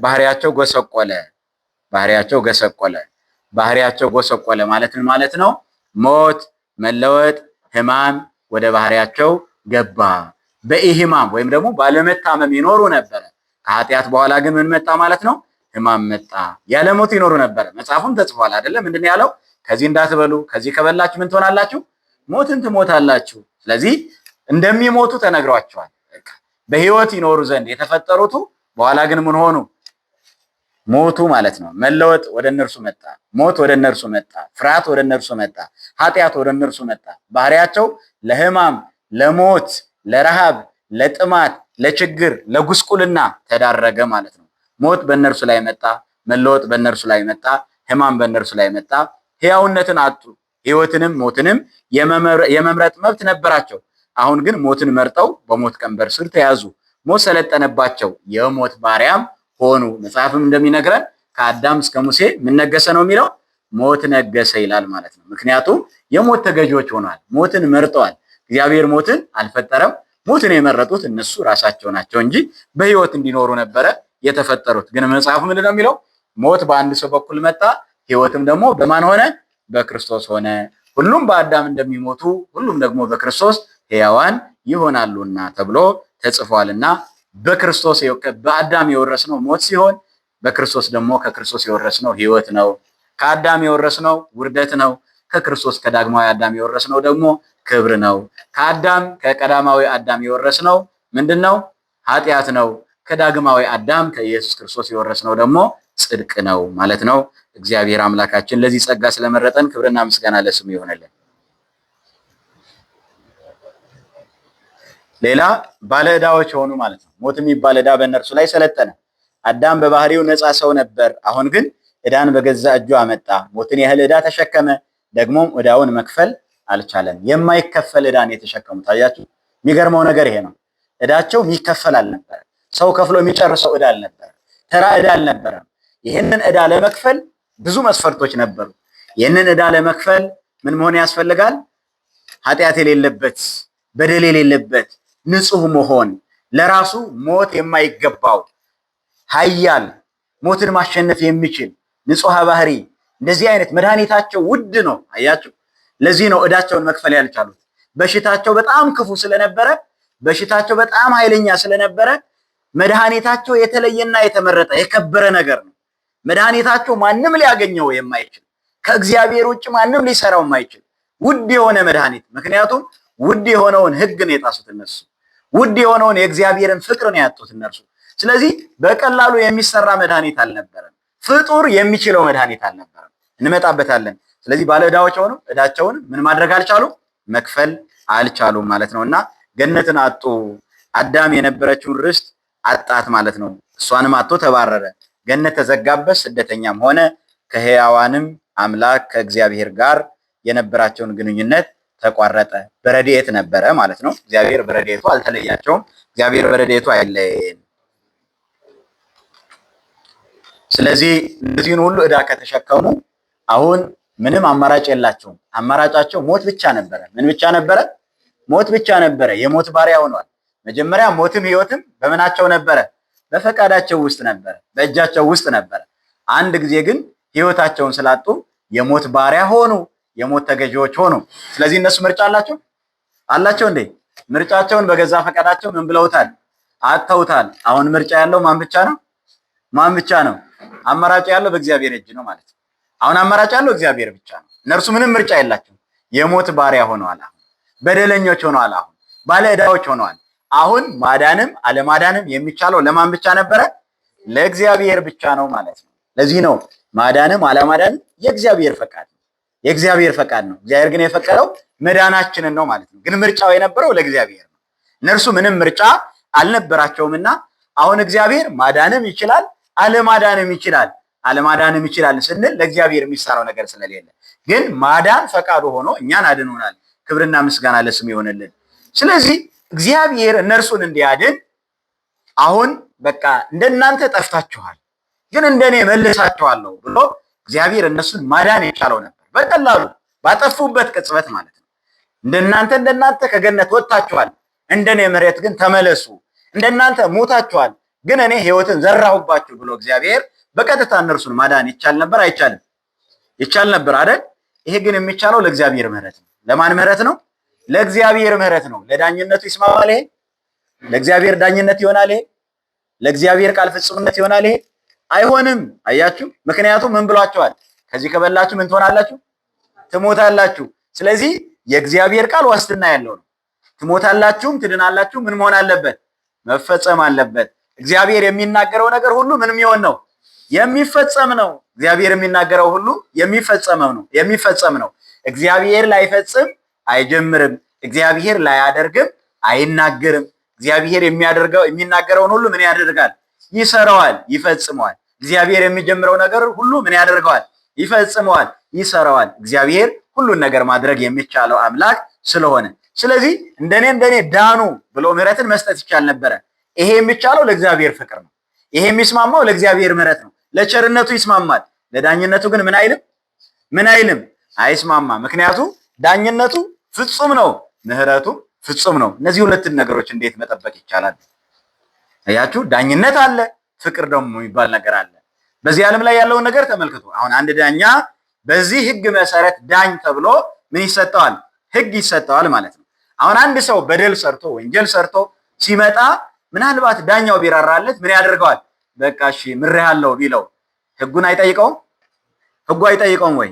A: ባህሪያቸው ጎሰቆለ። ባህሪያቸው ጎሰቆለ ማለት ምን ማለት ነው? ሞት፣ መለወጥ፣ ሕማም ወደ ባህሪያቸው ገባ። በኢሕማም ወይም ደግሞ ባለመታመም ይኖሩ ነበረ። ከኃጢአት በኋላ ግን ምን መጣ ማለት ነው? ሕማም መጣ። ያለ ሞት ይኖሩ ነበረ። መጽሐፉም ተጽፏል አይደለም? ምንድን ያለው? ከዚህ እንዳትበሉ፣ ከዚህ ከበላችሁ ምን ትሆናላችሁ? ሞትን ትሞታላችሁ። ስለዚህ እንደሚሞቱ ተነግሯቸዋል። በሕይወት ይኖሩ ዘንድ የተፈጠሩቱ በኋላ ግን ምን ሆኑ? ሞቱ ማለት ነው። መለወጥ ወደ እነርሱ መጣ። ሞት ወደ እነርሱ መጣ። ፍርሃት ወደ እነርሱ መጣ። ኃጢአት ወደ እነርሱ መጣ። ባህሪያቸው ለሕማም፣ ለሞት፣ ለረሃብ፣ ለጥማት፣ ለችግር፣ ለጉስቁልና ተዳረገ ማለት ነው። ሞት በእነርሱ ላይ መጣ። መለወጥ በእነርሱ ላይ መጣ። ሕማም በእነርሱ ላይ መጣ። ሕያውነትን አጡ። ሕይወትንም ሞትንም የመምረጥ መብት ነበራቸው። አሁን ግን ሞትን መርጠው በሞት ቀንበር ስር ተያዙ። ሞት ሰለጠነባቸው፣ የሞት ባሪያም ሆኑ። መጽሐፍም እንደሚነግረን ከአዳም እስከ ሙሴ ምን ነገሰ ነው የሚለው? ሞት ነገሰ ይላል ማለት ነው። ምክንያቱም የሞት ተገዢዎች ሆኗል። ሞትን መርጠዋል። እግዚአብሔር ሞትን አልፈጠረም። ሞትን የመረጡት እነሱ ራሳቸው ናቸው እንጂ በሕይወት እንዲኖሩ ነበረ የተፈጠሩት። ግን መጽሐፉ ምንድን ነው የሚለው? ሞት በአንድ ሰው በኩል መጣ፣ ሕይወትም ደግሞ በማን ሆነ? በክርስቶስ ሆነ። ሁሉም በአዳም እንደሚሞቱ ሁሉም ደግሞ በክርስቶስ ሕያዋን ይሆናሉና ተብሎ ተጽፏልና በክርስቶስ በአዳም የወረስነው ሞት ሲሆን በክርስቶስ ደግሞ ከክርስቶስ የወረስነው ሕይወት ነው። ከአዳም የወረስነው ውርደት ነው። ከክርስቶስ ከዳግማዊ አዳም የወረስነው ደግሞ ክብር ነው። ከአዳም ከቀዳማዊ አዳም የወረስነው ምንድነው? ኃጢአት ነው። ከዳግማዊ አዳም ከኢየሱስ ክርስቶስ የወረስነው ደግሞ ጽድቅ ነው ማለት ነው። እግዚአብሔር አምላካችን ለዚህ ጸጋ ስለመረጠን ክብርና ምስጋና ለስሙ ይሆንልን። ሌላ ባለ ዕዳዎች ሆኑ ማለት ነው። ሞት የሚባል ዕዳ በእነርሱ ላይ ሰለጠነ። አዳም በባህሪው ነፃ ሰው ነበር። አሁን ግን ዕዳን በገዛ እጁ አመጣ። ሞትን ያህል ዕዳ ተሸከመ። ደግሞም ዕዳውን መክፈል አልቻለም። የማይከፈል ዕዳን የተሸከሙት አያችሁ። የሚገርመው ነገር ይሄ ነው። ዕዳቸው የሚከፈል አልነበረ። ሰው ከፍሎ የሚጨርሰው ዕዳ አልነበረ። ተራ ዕዳ አልነበረም። ይህንን ዕዳ ለመክፈል ብዙ መስፈርቶች ነበሩ። ይህንን ዕዳ ለመክፈል ምን መሆን ያስፈልጋል? ኃጢአት የሌለበት፣ በደል የሌለበት፣ ንጹህ መሆን፣ ለራሱ ሞት የማይገባው ኃያል፣ ሞትን ማሸነፍ የሚችል ንጹህ ባህሪ፣ እንደዚህ አይነት መድኃኒታቸው ውድ ነው። አያችሁ፣ ለዚህ ነው ዕዳቸውን መክፈል ያልቻሉት። በሽታቸው በጣም ክፉ ስለነበረ፣ በሽታቸው በጣም ኃይለኛ ስለነበረ መድኃኒታቸው የተለየና የተመረጠ የከበረ ነገር ነው። መድኃኒታቸው ማንም ሊያገኘው የማይችል ከእግዚአብሔር ውጭ ማንም ሊሰራው የማይችል ውድ የሆነ መድኃኒት። ምክንያቱም ውድ የሆነውን ሕግ ነው የጣሱት እነሱ። ውድ የሆነውን የእግዚአብሔርን ፍቅር ነው ያጡት እነርሱ። ስለዚህ በቀላሉ የሚሰራ መድኃኒት አልነበረም። ፍጡር የሚችለው መድኃኒት አልነበረም። እንመጣበታለን። ስለዚህ ባለ ዕዳዎች ሆነው ዕዳቸውን ምን ማድረግ አልቻሉም? መክፈል አልቻሉም ማለት ነውና ገነትን አጡ። አዳም የነበረችውን ርስት አጣት ማለት ነው። እሷንም አጥቶ ተባረረ። ገነት ተዘጋበት፣ ስደተኛም ሆነ። ከሕያዋንም አምላክ ከእግዚአብሔር ጋር የነበራቸውን ግንኙነት ተቋረጠ። በረድኤት ነበረ ማለት ነው። እግዚአብሔር በረድኤቱ አልተለያቸውም። እግዚአብሔር በረድኤቱ አይለየን። ስለዚህ እነዚህን ሁሉ ዕዳ ከተሸከሙ አሁን ምንም አማራጭ የላቸውም። አማራጫቸው ሞት ብቻ ነበረ። ምን ብቻ ነበረ? ሞት ብቻ ነበረ። የሞት ባሪያ ሆኗል። መጀመሪያ ሞትም ሕይወትም በምናቸው ነበረ? በፈቃዳቸው ውስጥ ነበረ፣ በእጃቸው ውስጥ ነበረ። አንድ ጊዜ ግን ሕይወታቸውን ስላጡ የሞት ባሪያ ሆኑ፣ የሞት ተገዢዎች ሆኑ። ስለዚህ እነሱ ምርጫ አላቸው እንዴ? ምርጫቸውን በገዛ ፈቃዳቸው ምን ብለውታል? አጥተውታል። አሁን ምርጫ ያለው ማን ብቻ ነው? ማን ብቻ ነው? አማራጭ ያለው በእግዚአብሔር እጅ ነው ማለት ነው። አሁን አማራጭ ያለው እግዚአብሔር ብቻ ነው። እነርሱ ምንም ምርጫ የላቸው። የሞት ባሪያ ሆነዋል። አሁን በደለኞች ሆነዋል። አሁን ባለ ዕዳዎች ሆነዋል። አሁን ማዳንም አለማዳንም የሚቻለው ለማን ብቻ ነበረ? ለእግዚአብሔር ብቻ ነው ማለት ነው። ለዚህ ነው ማዳንም አለማዳንም የእግዚአብሔር ፈቃድ ነው። የእግዚአብሔር ፈቃድ ነው። እግዚአብሔር ግን የፈቀደው መዳናችንን ነው ማለት ነው። ግን ምርጫው የነበረው ለእግዚአብሔር ነው። እነርሱ ምንም ምርጫ አልነበራቸውምና አሁን እግዚአብሔር ማዳንም ይችላል፣ አለማዳንም ይችላል። አለማዳንም ይችላል ስንል ለእግዚአብሔር የሚሰራው ነገር ስለሌለ፣ ግን ማዳን ፈቃዱ ሆኖ እኛን አድኖናል። ክብርና ምስጋና ለስሙ ይሆንልን። ስለዚህ እግዚአብሔር እነርሱን እንዲያድን አሁን በቃ እንደናንተ ጠፍታችኋል፣ ግን እንደኔ መልሳችኋለሁ ብሎ እግዚአብሔር እነሱን ማዳን የቻለው ነበር። በቀላሉ ባጠፉበት ቅጽበት ማለት ነው። እንደናንተ ከገነት ወጥታችኋል፣ እንደኔ መሬት ግን ተመለሱ። እንደናንተ ሞታችኋል፣ ግን እኔ ሕይወትን ዘራሁባችሁ ብሎ እግዚአብሔር በቀጥታ እነርሱን ማዳን ይቻል ነበር? አይቻልም? ይቻል ነበር አይደል? ይሄ ግን የሚቻለው ለእግዚአብሔር ምሕረት ነው። ለማን ምሕረት ነው? ለእግዚአብሔር ምሕረት ነው። ለዳኝነቱ ይስማማል ይሄ? ለእግዚአብሔር ዳኝነት ይሆናል ይሄ? ለእግዚአብሔር ቃል ፍጹምነት ይሆናል ይሄ? አይሆንም። አያችሁ? ምክንያቱም ምን ብሏቸዋል? ከዚህ ከበላችሁ ምን ትሆናላችሁ? ትሞታላችሁ። ስለዚህ የእግዚአብሔር ቃል ዋስትና ያለው ነው። ትሞታላችሁም ትድናላችሁ። ምን መሆን አለበት? መፈጸም አለበት። እግዚአብሔር የሚናገረው ነገር ሁሉ ምንም ይሆን ነው? የሚፈጸም ነው። እግዚአብሔር የሚናገረው ሁሉ የሚፈጸም ነው። እግዚአብሔር ላይፈጽም አይጀምርም። እግዚአብሔር ላያደርግም አይናገርም። እግዚአብሔር የሚናገረውን ሁሉ ምን ያደርጋል? ይሰራዋል፣ ይፈጽመዋል። እግዚአብሔር የሚጀምረው ነገር ሁሉ ምን ያደርገዋል? ይፈጽመዋል፣ ይሰራዋል። እግዚአብሔር ሁሉን ነገር ማድረግ የሚቻለው አምላክ ስለሆነ ስለዚህ እንደኔ ዳኑ ብሎ ምሕረትን መስጠት ይቻል ነበረ። ይሄ የሚቻለው ለእግዚአብሔር ፍቅር ነው። ይሄ የሚስማማው ለእግዚአብሔር ምሕረት ነው። ለቸርነቱ ይስማማል። ለዳኝነቱ ግን ምን አይልም? አይስማማም። ምክንያቱም ዳኝነቱ ፍጹም ነው፣ ምሕረቱ ፍጹም ነው። እነዚህ ሁለትን ነገሮች እንዴት መጠበቅ ይቻላል? አያችሁ፣ ዳኝነት አለ፣ ፍቅር ደግሞ የሚባል ነገር አለ። በዚህ ዓለም ላይ ያለውን ነገር ተመልክቶ አሁን አንድ ዳኛ በዚህ ሕግ መሰረት ዳኝ ተብሎ ምን ይሰጠዋል? ሕግ ይሰጠዋል ማለት ነው። አሁን አንድ ሰው በደል ሰርቶ ወንጀል ሰርቶ ሲመጣ ምናልባት ዳኛው ቢራራለት ምን ያደርገዋል? በቃ እሺ ምሬሃለሁ ቢለው ሕጉን አይጠይቀውም? ሕጉ አይጠይቀውም ወይ?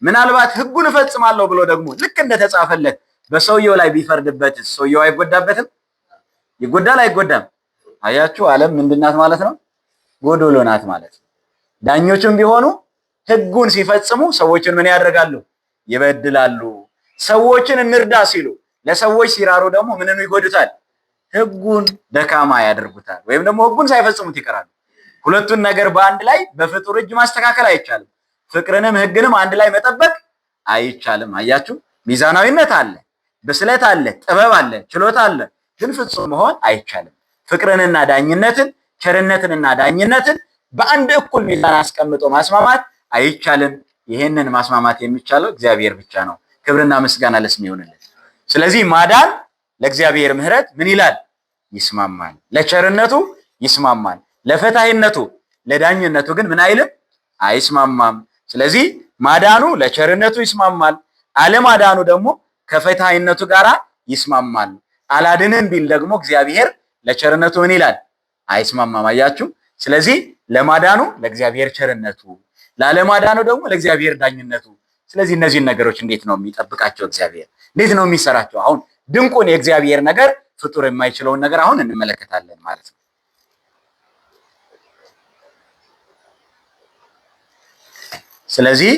A: ምናልባት ሕጉን እፈጽማለሁ ብሎ ደግሞ ልክ እንደተጻፈለት በሰውየው ላይ ቢፈርድበት ሰውየው አይጎዳበትም? ይጎዳል አይጎዳም? አያችሁ፣ ዓለም ምንድናት ማለት ነው? ጎዶሎ ናት ማለት ነው። ዳኞችም ቢሆኑ ሕጉን ሲፈጽሙ ሰዎችን ምን ያደርጋሉ? ይበድላሉ። ሰዎችን እንርዳ ሲሉ ለሰዎች ሲራሩ ደግሞ ምንን ይጎዱታል? ሕጉን ደካማ ያደርጉታል፣ ወይም ደግሞ ሕጉን ሳይፈጽሙት ይቀራሉ። ሁለቱን ነገር በአንድ ላይ በፍጡር እጅ ማስተካከል አይቻልም። ፍቅርንም ሕግንም አንድ ላይ መጠበቅ አይቻልም። አያችሁ፣ ሚዛናዊነት አለ፣ ብስለት አለ፣ ጥበብ አለ፣ ችሎታ አለ፣ ግን ፍጹም መሆን አይቻልም። ፍቅርንና ዳኝነትን፣ ቸርነትንና ዳኝነትን በአንድ እኩል ሚዛን አስቀምጦ ማስማማት አይቻልም። ይሄንን ማስማማት የሚቻለው እግዚአብሔር ብቻ ነው። ክብርና ምስጋና ለስሙ ይሁንልን። ስለዚህ ማዳን ለእግዚአብሔር ምሕረት ምን ይላል? ይስማማል። ለቸርነቱ ይስማማል። ለፈታሂነቱ ለዳኝነቱ ግን ምን አይልም? አይስማማም። ስለዚህ ማዳኑ ለቸርነቱ ይስማማል፣ አለማዳኑ ደግሞ ከፈታሂነቱ ጋር ይስማማል። አላድንም ቢል ደግሞ እግዚአብሔር ለቸርነቱ ምን ይላል? አይስማማም። አያችሁ? ስለዚህ ለማዳኑ ለእግዚአብሔር ቸርነቱ፣ ላለማዳኑ ደግሞ ለእግዚአብሔር ዳኝነቱ። ስለዚህ እነዚህን ነገሮች እንዴት ነው የሚጠብቃቸው እግዚአብሔር? እንዴት ነው የሚሰራቸው? አሁን ድንቁን የእግዚአብሔር ነገር ፍጡር የማይችለውን ነገር አሁን እንመለከታለን ማለት ነው። ስለዚህ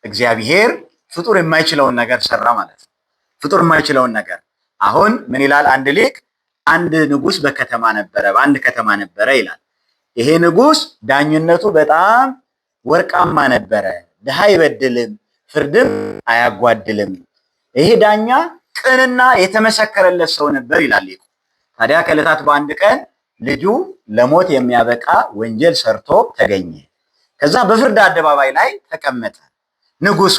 A: እግዚአብሔር ፍጡር የማይችለውን ነገር ሰራ ማለት ነው። ፍጡር የማይችለውን ነገር አሁን ምን ይላል? አንድ ሊቅ አንድ ንጉስ በከተማ ነበረ፣ በአንድ ከተማ ነበረ ይላል። ይሄ ንጉስ ዳኝነቱ በጣም ወርቃማ ነበረ፣ ድሃ አይበድልም፣ ፍርድም አያጓድልም። ይሄ ዳኛ ቅንና የተመሰከረለት ሰው ነበር ይላል ሊቁ። ታዲያ ከዕለታት በአንድ ቀን ልጁ ለሞት የሚያበቃ ወንጀል ሰርቶ ተገኘ። ከዛ በፍርድ አደባባይ ላይ ተቀመጠ ንጉሱ።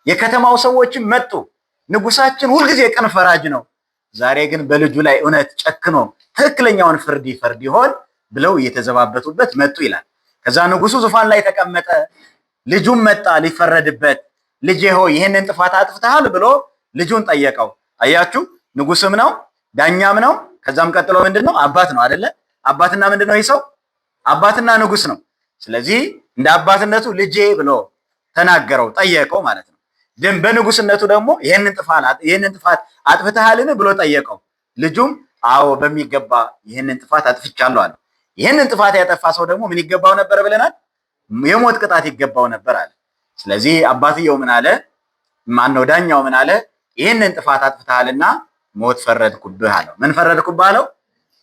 A: የከተማው ሰዎችም መጡ። ንጉሳችን ሁልጊዜ ቅን ፈራጅ ነው፣ ዛሬ ግን በልጁ ላይ እውነት ጨክኖ ትክክለኛውን ፍርድ ይፈርድ ይሆን ብለው እየተዘባበቱበት መጡ ይላል። ከዛ ንጉሱ ዙፋን ላይ ተቀመጠ። ልጁም መጣ ሊፈረድበት። ልጄ ሆይ ይህንን ጥፋት አጥፍተሃል ብሎ ልጁን ጠየቀው። አያችሁ፣ ንጉስም ነው ዳኛም ነው። ከዛም ቀጥሎ ምንድነው? አባት ነው አይደለ? አባትና ምንድነው? ይህ ሰው አባትና ንጉስ ነው። ስለዚህ እንደ አባትነቱ ልጄ ብሎ ተናገረው፣ ጠየቀው ማለት ነው። በንጉስነቱ ደግሞ ይህንን ጥፋት አጥፍተሃልን ብሎ ጠየቀው። ልጁም አዎ በሚገባ ይህንን ጥፋት አጥፍቻለሁ አለ። ይህንን ጥፋት ያጠፋ ሰው ደግሞ ምን ይገባው ነበር ብለናል? የሞት ቅጣት ይገባው ነበር አለ። ስለዚህ አባትየው ምን አለ? ማነው ዳኛው ምን አለ? ይህንን ጥፋት አጥፍተሃልና ሞት ፈረድኩብህ አለው። ምን ፈረድኩብህ አለው?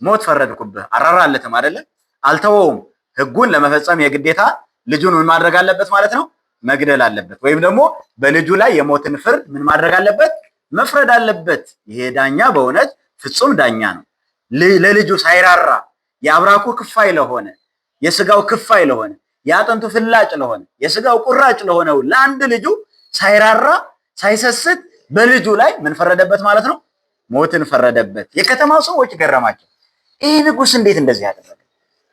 A: ሞት ፈረድኩብህ። አራራለትም አይደለ? አልተወውም። ህጉን ለመፈጸም የግዴታ ልጁን ምን ማድረግ አለበት ማለት ነው? መግደል አለበት። ወይም ደግሞ በልጁ ላይ የሞትን ፍርድ ምን ማድረግ አለበት? መፍረድ አለበት። ይሄ ዳኛ በእውነት ፍጹም ዳኛ ነው። ለልጁ ሳይራራ የአብራኩ ክፋይ ለሆነ፣ የስጋው ክፋይ ለሆነ፣ የአጥንቱ ፍላጭ ለሆነ፣ የስጋው ቁራጭ ለሆነው ለአንድ ልጁ ሳይራራ ሳይሰስት በልጁ ላይ ምን ፈረደበት ማለት ነው? ሞትን ፈረደበት። የከተማው ሰዎች ገረማቸው። ይህ ንጉስ እንዴት እንደዚህ ያደረገ?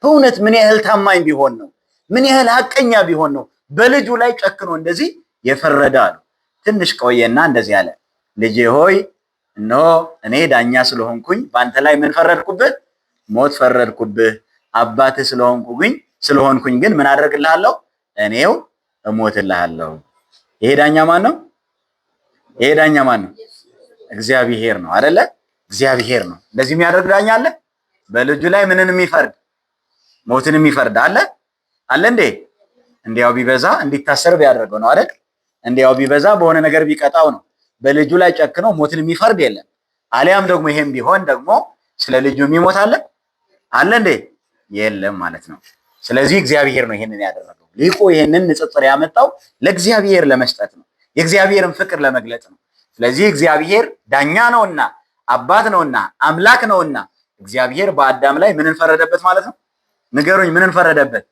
A: በእውነት ምን ያህል ታማኝ ቢሆን ነው? ምን ያህል ሐቀኛ ቢሆን ነው በልጁ ላይ ጨክኖ እንደዚህ የፈረደ አሉ። ትንሽ ቆየና እንደዚህ አለ። ልጄ ሆይ እነሆ እኔ ዳኛ ስለሆንኩኝ በአንተ ላይ ምን ፈረድኩብህ? ሞት ፈረድኩብህ። አባትህ ስለሆንኩኝ ግን ምን አደርግልሃለሁ? እኔው እሞትልሃለሁ። ይሄ ዳኛ ማን ነው? ይሄ ዳኛ ማን ነው? እግዚአብሔር ነው አይደለ? እግዚአብሔር ነው። እንደዚህ የሚያደርግ ዳኛ አለ? በልጁ ላይ ምንን የሚፈርድ? ሞትን የሚፈርድ አለ እንዴ? እንዲያው ቢበዛ እንዲታሰር ቢያደርገው ነው አይደል? እንዲያው ቢበዛ በሆነ ነገር ቢቀጣው ነው። በልጁ ላይ ጨክነው ሞትን የሚፈርድ የለም። አሊያም ደግሞ ይሄም ቢሆን ደግሞ ስለ ልጁ የሚሞት አለ እንዴ? የለም ማለት ነው። ስለዚህ እግዚአብሔር ነው ይሄንን ያደረገው። ሊቁ ይሄንን ንጽጽር ያመጣው ለእግዚአብሔር ለመስጠት ነው፣ የእግዚአብሔርን ፍቅር ለመግለጽ ነው። ስለዚህ እግዚአብሔር ዳኛ ነውና፣ አባት ነውና፣ አምላክ ነውና እግዚአብሔር በአዳም ላይ ምንን ፈረደበት ማለት ነው? ንገሩኝ፣ ምንን ፈረደበት?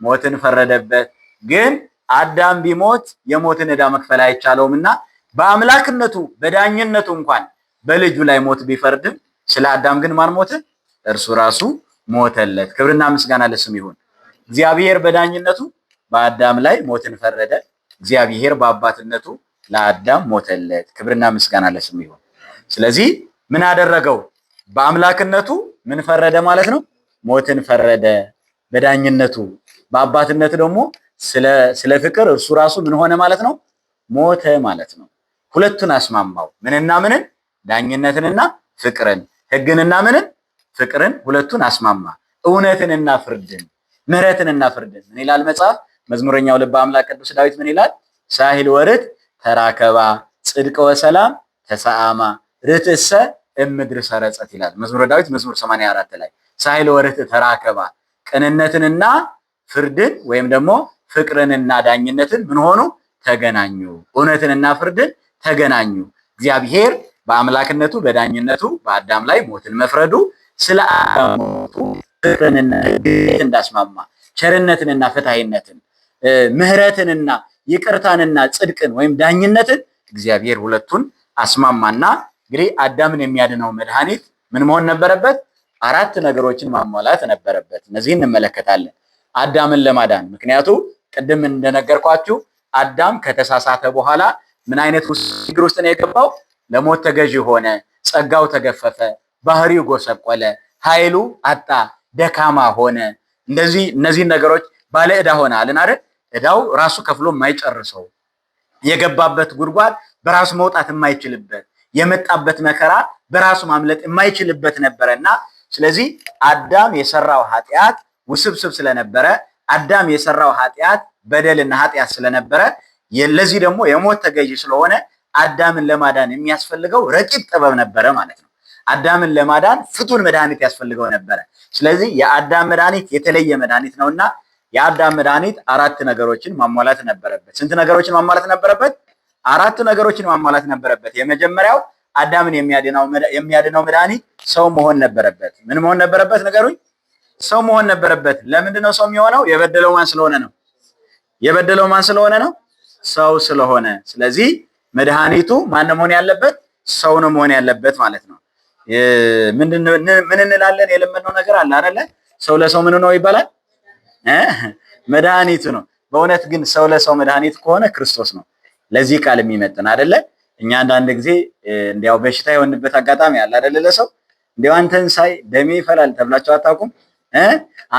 A: ሞትን ፈረደበት። ግን አዳም ቢሞት የሞትን ዕዳ መክፈል አይቻለውምና በአምላክነቱ በዳኝነቱ እንኳን በልጁ ላይ ሞት ቢፈርድም ስለ አዳም ግን ማን ሞተ? እርሱ ራሱ ሞተለት። ክብርና ምስጋና ለስሙ ይሁን። እግዚአብሔር በዳኝነቱ በአዳም ላይ ሞትን ፈረደ። እግዚአብሔር በአባትነቱ ለአዳም ሞተለት። ክብርና ምስጋና ለስሙ ይሁን። ስለዚህ ምን አደረገው? በአምላክነቱ ምን ፈረደ ማለት ነው? ሞትን ፈረደ። በዳኝነቱ በአባትነቱ ደግሞ ስለ ፍቅር እርሱ ራሱ ምን ሆነ ማለት ነው? ሞተ ማለት ነው። ሁለቱን አስማማው። ምንና ምንን? ዳኝነትንና ፍቅርን፣ ሕግንና ምንን? ፍቅርን። ሁለቱን አስማማ። እውነትንና ፍርድን፣ ምሕረትንና ፍርድን። ምን ይላል መጽሐፍ? መዝሙረኛው ልበ አምላክ ቅዱስ ዳዊት ምን ይላል? ሳሂል ወርት ተራከባ ጽድቅ ወሰላም ተሰአማ ርትእሰ እምድር ሰረጸት ይላል መዝሙረ ዳዊት መዝሙር 84 ላይ። ሳሂል ወርት ተራከባ ቅንነትንና ፍርድን ወይም ደግሞ ፍቅርንና ዳኝነትን ምን ሆኑ? ተገናኙ። እውነትንና ፍርድን ተገናኙ። እግዚአብሔር በአምላክነቱ በዳኝነቱ በአዳም ላይ ሞትን መፍረዱ ስለ አዳም ሞቱ ፍቅርንና ሕግን እንዳስማማ ቸርነትንና ፍትሃዊነትን፣ ምህረትንና ይቅርታንና ጽድቅን ወይም ዳኝነትን እግዚአብሔር ሁለቱን አስማማና እንግዲህ አዳምን የሚያድነው መድኃኒት ምን መሆን ነበረበት? አራት ነገሮችን ማሟላት ነበረበት። እነዚህን እንመለከታለን አዳምን ለማዳን። ምክንያቱ ቅድም እንደነገርኳችሁ አዳም ከተሳሳተ በኋላ ምን አይነት ችግር ውስጥ ነው የገባው? ለሞት ተገዥ ሆነ፣ ጸጋው ተገፈፈ፣ ባህሪው ጎሰቆለ፣ ኃይሉ አጣ፣ ደካማ ሆነ። እነዚህን ነገሮች ባለ ዕዳ ሆነ አለን አይደል? ዕዳው ራሱ ከፍሎ የማይጨርሰው የገባበት ጉድጓድ በራሱ መውጣት የማይችልበት የመጣበት መከራ በራሱ ማምለጥ የማይችልበት ነበረና ስለዚህ አዳም የሰራው ኃጢአት ውስብስብ ስለነበረ አዳም የሰራው ኃጢአት በደልና ኃጢአት ስለነበረ ለዚህ ደግሞ የሞት ተገዢ ስለሆነ አዳምን ለማዳን የሚያስፈልገው ረቂቅ ጥበብ ነበረ ማለት ነው። አዳምን ለማዳን ፍቱን መድኃኒት ያስፈልገው ነበረ። ስለዚህ የአዳም መድኃኒት የተለየ መድኃኒት ነውና የአዳም መድኃኒት አራት ነገሮችን ማሟላት ነበረበት። ስንት ነገሮችን ማሟላት ነበረበት? አራት ነገሮችን ማሟላት ነበረበት። የመጀመሪያው አዳምን የሚያድነው መድኃኒት ሰው መሆን ነበረበት። ምን መሆን ነበረበት? ነገሩኝ። ሰው መሆን ነበረበት። ለምንድን ነው ሰው የሚሆነው? የበደለው ማን ስለሆነ ነው? የበደለው ማን ስለሆነ ነው? ሰው ስለሆነ። ስለዚህ መድኃኒቱ ማን መሆን ያለበት? ሰው ነው መሆን ያለበት ማለት ነው። ምን እንላለን? የለመድነው ነገር አለ አይደለ? ሰው ለሰው ምን ነው ይባላል? መድኃኒቱ ነው። በእውነት ግን ሰው ለሰው መድኃኒት ከሆነ ክርስቶስ ነው ለዚህ ቃል የሚመጥን አይደለ? እኛ አንዳንድ ጊዜ እንዲያው በሽታ የሆንበት አጋጣሚ አለ አይደለ? ለሰው እንዲያው አንተን ሳይ ደሜ ይፈላል ተብላችሁ አታውቁም?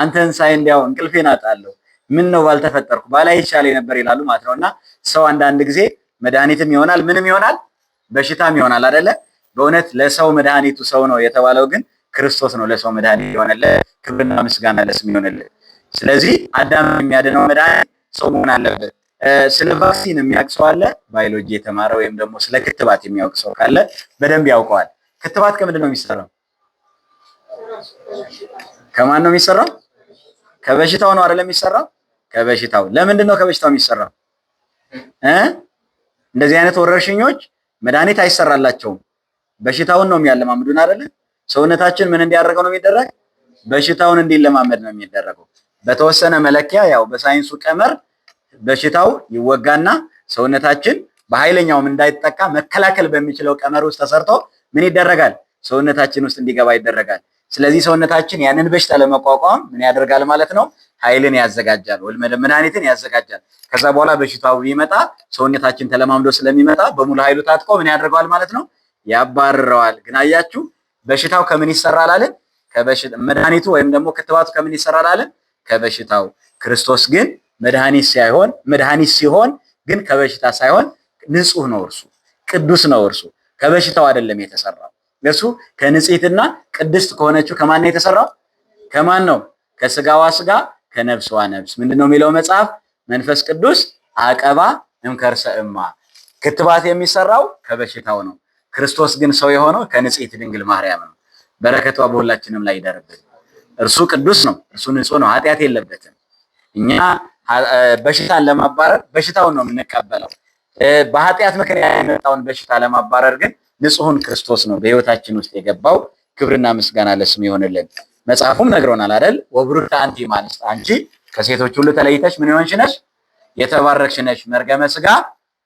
A: አንተን ሳይ እንዲያው እንቅልፌን አጣለሁ፣ ምን ነው ባልተፈጠርኩ ባላይ ይሻለኝ ነበር ይላሉ ማለት ነውና ሰው አንዳንድ ጊዜ መድኃኒትም ይሆናል ምንም ይሆናል በሽታም ይሆናል አይደለ? በእውነት ለሰው መድኃኒቱ ሰው ነው የተባለው ግን ክርስቶስ ነው ለሰው መድኃኒት የሆነለት። ክብርና ምስጋና ለስሙ ይሆንለት። ስለዚህ አዳም የሚያድነው መድኃኒት ሰው መሆን አለበት። ስለ ቫክሲን የሚያውቅ ሰው አለ? ባዮሎጂ የተማረ ወይም ደግሞ ስለ ክትባት የሚያውቅ ሰው ካለ በደንብ ያውቀዋል። ክትባት ከምንድን ነው የሚሰራው? ከማን ነው የሚሰራው? ከበሽታው ነው አይደለም የሚሰራው? ከበሽታው። ለምንድን ነው ከበሽታው የሚሰራው? እንደዚህ አይነት ወረርሽኞች መድኃኒት አይሰራላቸውም። በሽታውን ነው የሚያለማምዱን አይደለ? ሰውነታችን ምን እንዲያደርገው ነው የሚደረግ? በሽታውን እንዲለማመድ ነው የሚደረገው። በተወሰነ መለኪያ ያው በሳይንሱ ቀመር በሽታው ይወጋና ሰውነታችን በኃይለኛውም እንዳይጠቃ መከላከል በሚችለው ቀመር ውስጥ ተሰርቶ ምን ይደረጋል? ሰውነታችን ውስጥ እንዲገባ ይደረጋል። ስለዚህ ሰውነታችን ያንን በሽታ ለመቋቋም ምን ያደርጋል ማለት ነው? ኃይልን ያዘጋጃል ወይ መድኃኒትን ያዘጋጃል። ከዛ በኋላ በሽታው ቢመጣ ሰውነታችን ተለማምዶ ስለሚመጣ በሙሉ ኃይሉ ታጥቆ ምን ያደርገዋል ማለት ነው? ያባርረዋል። ግን አያችሁ በሽታው ከምን ይሰራል አለ? መድኃኒቱ ወይም ደግሞ ክትባቱ ከምን ይሰራል አለ? ከበሽታው። ክርስቶስ ግን መድኃኒት ሲሆን ግን ከበሽታ ሳይሆን ንጹህ ነው፣ እርሱ ቅዱስ ነው። እርሱ ከበሽታው አይደለም የተሰራው። እርሱ ከንጽሕትና ቅድስት ከሆነችው ከማን ነው የተሰራው? ከማን ነው? ከስጋዋ ስጋ ከነፍስዋ ነፍስ። ምንድነው የሚለው መጽሐፍ? መንፈስ ቅዱስ አቀባ እምከርሰ እማ። ክትባት የሚሰራው ከበሽታው ነው። ክርስቶስ ግን ሰው የሆነው ከንጽሕት ድንግል ማርያም ነው። በረከቷ በሁላችንም ላይ ይደርብን። እርሱ ቅዱስ ነው፣ እርሱ ንጹህ ነው፣ ኃጢአት የለበትም። እኛ በሽታን ለማባረር በሽታውን ነው የምንቀበለው። በኃጢአት ምክንያት የመጣውን በሽታ ለማባረር ግን ንጹሑን ክርስቶስ ነው በሕይወታችን ውስጥ የገባው። ክብርና ምስጋና ለስሙ ይሆንልን። መጽሐፉም ነግሮናል አይደል? ወብሩክት አንቲ እምአንስት፣ አንቺ ከሴቶች ሁሉ ተለይተሽ ምን የሆንሽ ነሽ? የተባረክሽ ነሽ። መርገመ ስጋ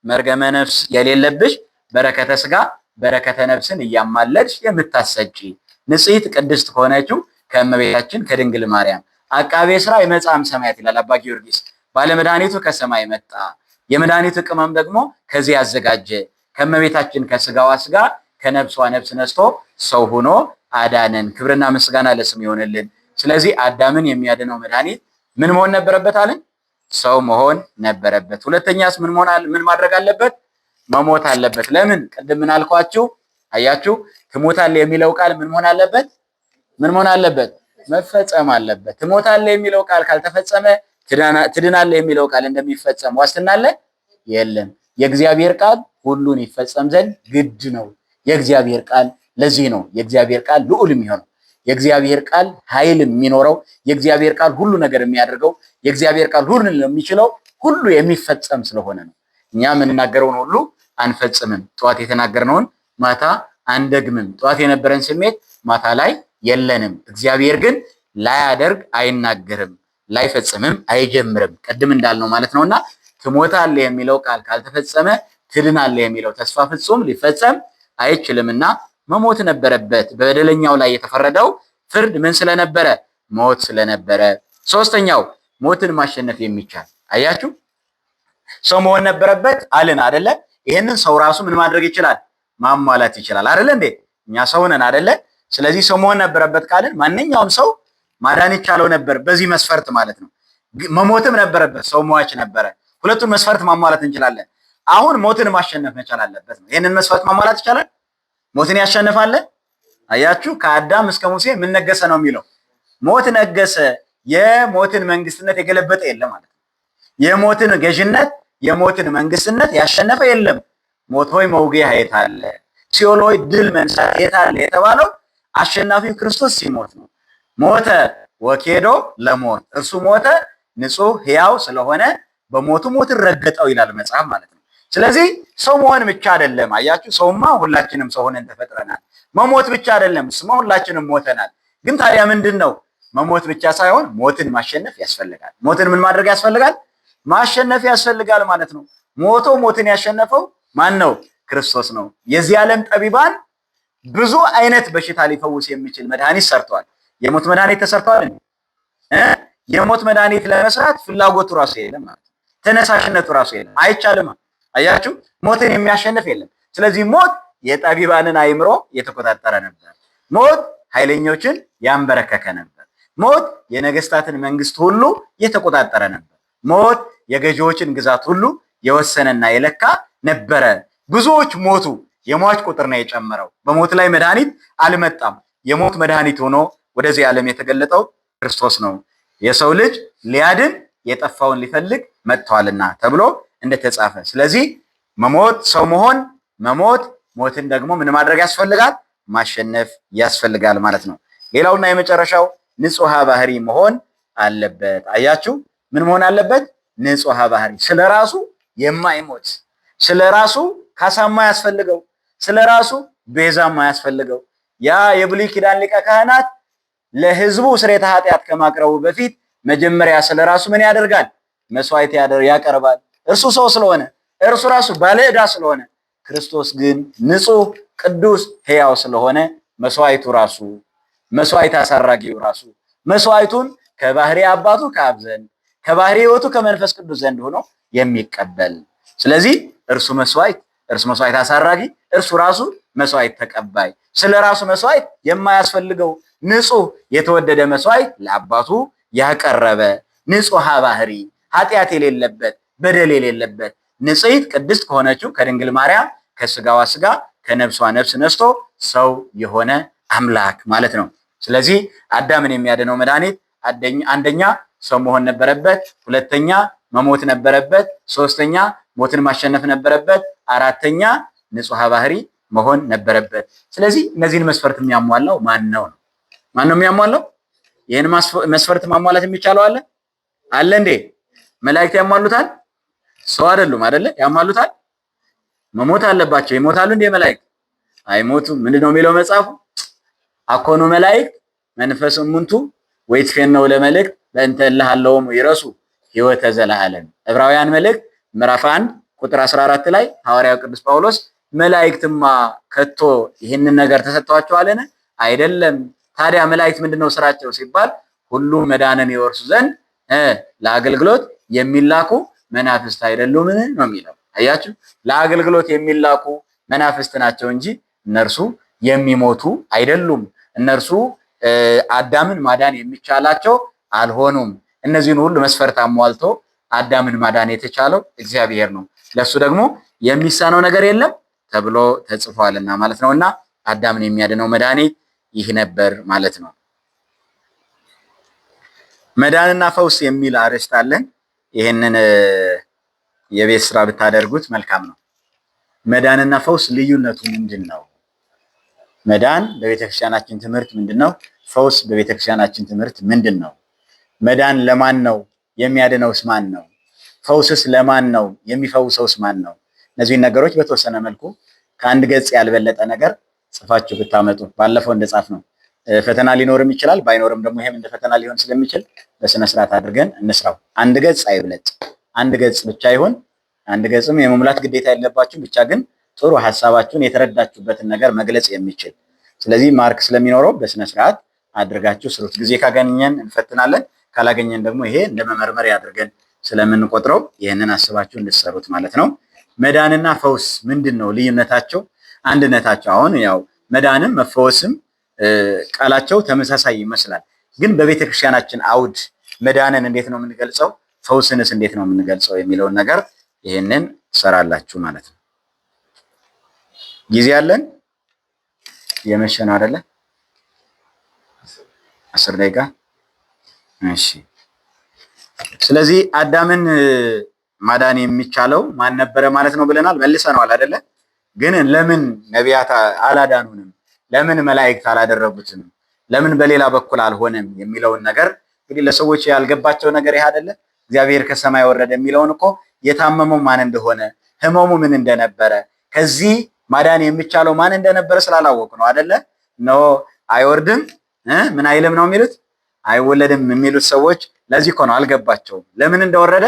A: መርገመ ነፍስ የሌለብሽ፣ በረከተ ስጋ በረከተ ነፍስን እያማለድሽ የምታሰጪ ንጽሕት ቅድስት ከሆነችው ከእመቤታችን ከድንግል ማርያም አቃቤ ሥራ የመጻም ሰማያት ይላል አባ ጊዮርጊስ። ባለመድኃኒቱ ከሰማይ መጣ፣ የመድኃኒቱ ቅመም ደግሞ ከዚህ ያዘጋጀ፣ ከእመቤታችን ከስጋዋ ስጋ ከነፍሷ ነፍስ ነስቶ ሰው ሆኖ አዳነን። ክብርና ምስጋና ለስሙ ይሆንልን። ስለዚህ አዳምን የሚያድነው መድኃኒት ምን መሆን ነበረበት አለን? ሰው መሆን ነበረበት። ሁለተኛስ ምን ማድረግ አለበት? መሞት አለበት። ለምን? ቅድም ምን አልኳችሁ? አያችሁ፣ ትሞታለህ የሚለው ቃል ምን መሆን አለበት? ምን መሆን አለበት? መፈጸም አለበት። ትሞታለህ የሚለው ቃል ካልተፈጸመ ትድናለህ የሚለው ቃል እንደሚፈጸም ዋስትና አለ? የለም። የእግዚአብሔር ቃል ሁሉን ይፈጸም ዘንድ ግድ ነው። የእግዚአብሔር ቃል ለዚህ ነው የእግዚአብሔር ቃል ልዑል የሚሆነው፣ የእግዚአብሔር ቃል ኃይል የሚኖረው፣ የእግዚአብሔር ቃል ሁሉ ነገር የሚያደርገው፣ የእግዚአብሔር ቃል ሁሉን የሚችለው ሁሉ የሚፈጸም ስለሆነ ነው። እኛ የምንናገረውን ሁሉ አንፈጽምም። ጠዋት የተናገርነውን ማታ አንደግምም። ጠዋት የነበረን ስሜት ማታ ላይ የለንም። እግዚአብሔር ግን ላያደርግ አይናገርም። ላይፈጽምም አይጀምርም። ቅድም እንዳልነው ማለት ነውና ትሞታለህ የሚለው ቃል ካልተፈጸመ ትድናለህ የሚለው ተስፋ ፍጹም ሊፈጸም አይችልምና መሞት ነበረበት። በበደለኛው ላይ የተፈረደው ፍርድ ምን ስለነበረ? ሞት ስለነበረ። ሶስተኛው ሞትን ማሸነፍ የሚቻል አያችሁ፣ ሰው መሆን ነበረበት አልን አይደለ? ይሄንን ሰው ራሱ ምን ማድረግ ይችላል? ማሟላት ይችላል አይደለ እንዴ? እኛ ሰው ነን አይደለ? ስለዚህ ሰው መሆን ነበረበት ካልን ማንኛውም ሰው ማዳን ይቻለው ነበር፣ በዚህ መስፈርት ማለት ነው። መሞትም ነበረበት፣ ሰው ሟች ነበረ። ሁለቱን መስፈርት ማሟላት እንችላለን። አሁን ሞትን ማሸነፍ መቻል አለበት ነው። ይሄንን መስፈርት ማሟላት ይቻላል? ሞትን ያሸንፋል? አያችሁ፣ ከአዳም እስከ ሙሴ ምን ነገሰ ነው የሚለው? ሞት ነገሰ። የሞትን መንግስትነት የገለበጠ የለም ማለት ነው። የሞትን ገዥነት፣ የሞትን መንግስትነት ያሸነፈ የለም። ሞት ሆይ መውጊያ የት አለ? ሲኦል ሆይ ድል መንሳት የት አለ? የተባለው አሸናፊው ክርስቶስ ሲሞት ነው። ሞተ ወኬዶ ለሞት፣ እርሱ ሞተ ንጹህ ሕያው ስለሆነ በሞቱ ሞትን ረገጠው ይላል መጽሐፍ ማለት ነው። ስለዚህ ሰው መሆን ብቻ አይደለም። አያችሁ፣ ሰውማ ሁላችንም ሰው ሆነን ተፈጥረናል። መሞት ብቻ አይደለም፣ ስማ ሁላችንም ሞተናል። ግን ታዲያ ምንድን ነው? መሞት ብቻ ሳይሆን ሞትን ማሸነፍ ያስፈልጋል። ሞትን ምን ማድረግ ያስፈልጋል? ማሸነፍ ያስፈልጋል ማለት ነው። ሞቶ ሞትን ያሸነፈው ማን ነው? ክርስቶስ ነው። የዚህ ዓለም ጠቢባን ብዙ አይነት በሽታ ሊፈውስ የሚችል መድኃኒት ሰርተዋል። የሞት መድኃኒት ተሰርተዋል። የሞት መድኃኒት ለመስራት ፍላጎቱ ራሱ የለም ማለት ነው። ተነሳሽነቱ ራሱ የለም። አይቻልም። አያችሁ፣ ሞትን የሚያሸንፍ የለም። ስለዚህ ሞት የጠቢባንን አእምሮ የተቆጣጠረ ነበር። ሞት ኃይለኞችን ያንበረከከ ነበር። ሞት የነገስታትን መንግስት ሁሉ የተቆጣጠረ ነበር። ሞት የገዢዎችን ግዛት ሁሉ የወሰነና የለካ ነበረ። ብዙዎች ሞቱ። የሟች ቁጥር ነው የጨመረው። በሞት ላይ መድኃኒት አልመጣም። የሞት መድኃኒት ሆኖ ወደዚህ ዓለም የተገለጠው ክርስቶስ ነው። የሰው ልጅ ሊያድን የጠፋውን ሊፈልግ መጥቷልና ተብሎ እንደተጻፈ። ስለዚህ መሞት፣ ሰው መሆን፣ መሞት፣ ሞትን ደግሞ ምን ማድረግ ያስፈልጋል? ማሸነፍ ያስፈልጋል ማለት ነው። ሌላውና የመጨረሻው ንጹሐ ባህሪ መሆን አለበት። አያችሁ፣ ምን መሆን አለበት? ንጹሐ ባህሪ። ስለራሱ የማይሞት፣ ስለራሱ ካሳ የማያስፈልገው፣ ስለራሱ ቤዛ የማያስፈልገው ያ የብሉይ ኪዳን ሊቀ ካህናት ለህዝቡ ስርየተ ኃጢአት ከማቅረቡ በፊት መጀመሪያ ስለራሱ ምን ያደርጋል? መስዋዕት ያቀርባል። እርሱ ሰው ስለሆነ፣ እርሱ ራሱ ባለ ዕዳ ስለሆነ፣ ክርስቶስ ግን ንጹህ ቅዱስ ሕያው ስለሆነ መስዋዕቱ ራሱ፣ መስዋዕት አሳራጊው ራሱ መስዋዕቱን ከባህሪ አባቱ ከአብ ዘንድ ከባህሪ ሕይወቱ ከመንፈስ ቅዱስ ዘንድ ሆኖ የሚቀበል። ስለዚህ እርሱ መስዋዕት አሳራጊ፣ እርሱ ራሱ መስዋዕት ተቀባይ፣ ስለራሱ መስዋዕት የማያስፈልገው ንጹህ የተወደደ መስዋዕት ለአባቱ ያቀረበ ንጹሐ ባህሪ፣ ኃጢአት የሌለበት በደል የሌለበት ንጽሕት ቅድስት ከሆነችው ከድንግል ማርያም ከስጋዋ ስጋ ከነፍሷ ነፍስ ነስቶ ሰው የሆነ አምላክ ማለት ነው። ስለዚህ አዳምን የሚያድነው መድኃኒት አንደኛ ሰው መሆን ነበረበት፣ ሁለተኛ መሞት ነበረበት፣ ሶስተኛ ሞትን ማሸነፍ ነበረበት፣ አራተኛ ንጹሐ ባህሪ መሆን ነበረበት። ስለዚህ እነዚህን መስፈርት የሚያሟላው ማን ነው? ማን ነው የሚያሟላው? ይህን መስፈርት ማሟላት የሚቻለው አለ እንዴ? መላእክት ያሟሉታል? ሰው አይደሉም አይደለ? ያሟሉታል? መሞት አለባቸው። ይሞታሉ እንዴ መላእክት? አይሞቱም። ምንድነው የሚለው መጽሐፉ? አኮኑ መላእክት መንፈስ እሙንቱ ወይትፌነው ለመልእክት በእንተ እልሃለውም ይረሱ ሕይወተ ዘለዓለም። ዕብራውያን መልእክት ምዕራፍ 1 ቁጥር 14 ላይ ሐዋርያው ቅዱስ ጳውሎስ መላእክትማ ከቶ ይህንን ነገር ተሰጥቷቸዋልን? አይደለም። ታዲያ መላእክት ምንድነው ስራቸው ሲባል ሁሉ መዳንን ይወርሱ ዘንድ ለአገልግሎት የሚላኩ መናፍስት አይደሉምን ነው የሚለው። አያችሁ፣ ለአገልግሎት የሚላኩ መናፍስት ናቸው እንጂ እነርሱ የሚሞቱ አይደሉም። እነርሱ አዳምን ማዳን የሚቻላቸው አልሆኑም። እነዚህን ሁሉ መስፈርት አሟልቶ አዳምን ማዳን የተቻለው እግዚአብሔር ነው። ለሱ ደግሞ የሚሳነው ነገር የለም ተብሎ ተጽፏልና ማለት ነውና አዳምን የሚያድነው መድኃኒት ይህ ነበር ማለት ነው። መዳንና ፈውስ የሚል አርዕስት አለን። ይህንን የቤት ስራ ብታደርጉት መልካም ነው። መዳንና ፈውስ ልዩነቱ ምንድን ነው? መዳን በቤተክርስቲያናችን ትምህርት ምንድን ነው? ፈውስ በቤተክርስቲያናችን ትምህርት ምንድን ነው? መዳን ለማን ነው? የሚያድነውስ ማን ነው? ፈውስስ ለማን ነው? የሚፈውሰውስ ማን ነው? እነዚህን ነገሮች በተወሰነ መልኩ ከአንድ ገጽ ያልበለጠ ነገር ጽፋችሁ ብታመጡ ባለፈው እንደጻፍ ነው ፈተና ሊኖርም ይችላል። ባይኖርም ደግሞ ይሄም እንደ ፈተና ሊሆን ስለሚችል በስነ ስርዓት አድርገን እንስራው። አንድ ገጽ አይብለጥ፣ አንድ ገጽ ብቻ ይሁን። አንድ ገጽም የመሙላት ግዴታ የለባችሁ። ብቻ ግን ጥሩ ሐሳባችሁን የተረዳችሁበትን ነገር መግለጽ የሚችል ስለዚህ ማርክ ስለሚኖረው በስነ ስርዓት አድርጋችሁ ስሩት። ጊዜ ካገኘን እንፈትናለን፣ ካላገኘን ደግሞ ይሄ እንደ መመርመር ያድርገን ስለምንቆጥረው ይሄንን አስባችሁ እንድትሰሩት ማለት ነው። መዳንና ፈውስ ምንድነው ልዩነታቸው? አንድነታቸው? አሁን ያው መዳንም መፈወስም ቃላቸው ተመሳሳይ ይመስላል። ግን በቤተክርስቲያናችን አውድ መዳንን እንዴት ነው የምንገልጸው፣ ፈውስንስ እንዴት ነው የምንገልጸው የሚለውን ነገር ይሄንን ትሰራላችሁ ማለት ነው። ጊዜ አለን? የመሸ ነው አይደለ? 10 ደቂቃ። እሺ። ስለዚህ አዳምን ማዳን የሚቻለው ማን ነበረ ማለት ነው ብለናል፣ መልሰናል አይደለ? ግን ለምን ነቢያት አላዳኑንም? ለምን መላእክት አላደረጉትም? ለምን በሌላ በኩል አልሆነም የሚለውን ነገር እንግዲህ ለሰዎች ያልገባቸው ነገር ይሄ አይደለ? እግዚአብሔር ከሰማይ ወረደ የሚለውን እኮ የታመመው ማን እንደሆነ፣ ህመሙ ምን እንደነበረ፣ ከዚህ ማዳን የሚቻለው ማን እንደነበረ ስላላወቁ ነው አይደለ? ነው አይወርድም ምን አይልም ነው የሚሉት፣ አይወለድም የሚሉት ሰዎች ለዚህ እኮ ነው አልገባቸውም። ለምን እንደወረደ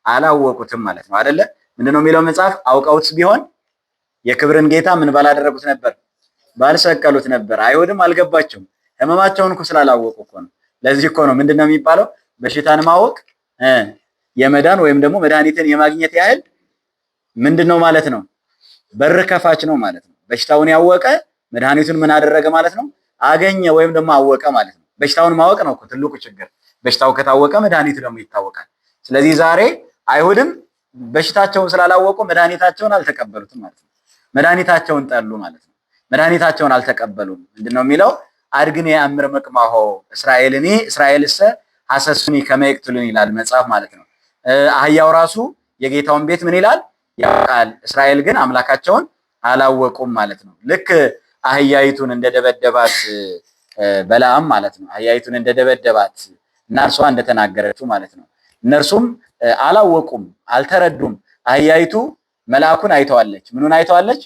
A: አላወቁትም ማለት ነው አይደለ? ምንድነው የሚለው መጽሐፍ? አውቀውትስ ቢሆን የክብርን ጌታ ምን ባላደረጉት ነበር? ባልሰቀሉት ነበር። አይሁድም አልገባቸውም። ህመማቸውን እኮ ስላላወቁ እኮ ነው። ለዚህ እኮ ነው ምንድነው የሚባለው? በሽታን ማወቅ የመዳን ወይም ደግሞ መድኃኒትን የማግኘት ያህል ምንድነው ማለት ነው? በር ከፋች ነው ማለት ነው። በሽታውን ያወቀ መድኃኒቱን ምን አደረገ ማለት ነው? አገኘ ወይም ደግሞ አወቀ ማለት ነው። በሽታውን ማወቅ ነው እኮ ትልቁ ችግር። በሽታው ከታወቀ መድኃኒቱ ደግሞ ይታወቃል። ስለዚህ ዛሬ አይሁድም በሽታቸውን ስላላወቁ መድኃኒታቸውን አልተቀበሉትም ማለት ነው። መድኃኒታቸውን ጠሉ ማለት ነው። መድኃኒታቸውን አልተቀበሉም። ምንድነው የሚለው? አድግን የአምር መቅማሆ እስራኤልኒ እስራኤልሰ ሐሰሱኒ ከመይቅቱልን ይላል መጽሐፍ ማለት ነው። አህያው ራሱ የጌታውን ቤት ምን ይላል? ያውቃል። እስራኤል ግን አምላካቸውን አላወቁም ማለት ነው። ልክ አህያይቱን እንደደበደባት በለዓም ማለት ነው። አህያይቱን እንደደበደባት እና እርሷ እንደተናገረችው ማለት ነው። እነርሱም አላወቁም፣ አልተረዱም። አህያይቱ መልአኩን አይተዋለች። ምኑን አይተዋለች?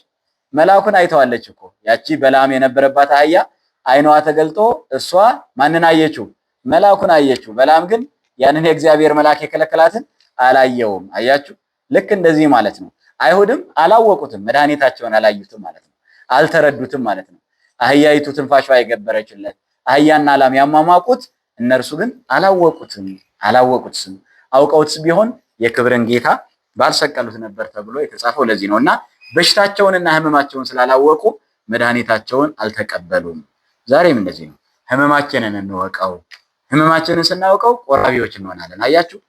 A: መልአኩን አይተዋለች እኮ። ያቺ በለዓም የነበረባት አህያ አይኗ ተገልጦ እሷ ማንን አየችው? መልአኩን አየችው። በለዓም ግን ያንን የእግዚአብሔር መልአክ የከለከላትን አላየውም። አያችሁ? ልክ እንደዚህ ማለት ነው። አይሁድም አላወቁትም፣ መድኃኒታቸውን አላዩትም ማለት ነው። አልተረዱትም ማለት ነው። አህያይቱ ትንፋሿ የገበረችለት አህያና ላም ያሟሟቁት፣ እነርሱ ግን አላወቁትም። አውቀውትስ ቢሆን የክብርን ጌታ ባልሰቀሉት ነበር ተብሎ የተጻፈው ለዚህ ነው። እና በሽታቸውንና ህመማቸውን ስላላወቁ መድኃኒታቸውን አልተቀበሉም። ዛሬም እንደዚህ ነው። ህመማችንን እንወቀው። ህመማችንን ስናውቀው ቆራቢዎች እንሆናለን። አያችሁ?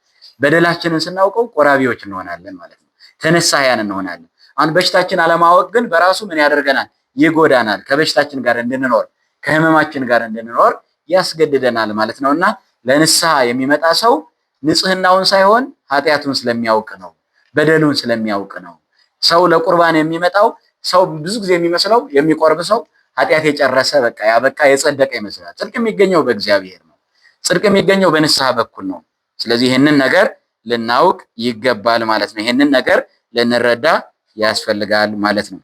A: በደላችንን ስናውቀው ቆራቢዎች እንሆናለን ማለት ነው። ተነሳያን እንሆናለን። አሁን በሽታችን አለማወቅ ግን በራሱ ምን ያደርገናል? ይጎዳናል። ከበሽታችን ጋር እንድንኖር ከህመማችን ጋር እንድንኖር ያስገድደናል ማለት ነውና ለንስሐ የሚመጣ ሰው ንጽህናውን ሳይሆን ኃጢአቱን ስለሚያውቅ ነው፣ በደሉን ስለሚያውቅ ነው። ሰው ለቁርባን የሚመጣው ሰው ብዙ ጊዜ የሚመስለው የሚቆርብ ሰው ኃጢአት የጨረሰ በቃ ያበቃ የጸደቀ ይመስላል። ጽድቅ የሚገኘው በእግዚአብሔር ነው። ጽድቅ የሚገኘው በንስሐ በኩል ነው። ስለዚህ ይህንን ነገር ልናውቅ ይገባል ማለት ነው። ይህንን ነገር ልንረዳ ያስፈልጋል ማለት ነው።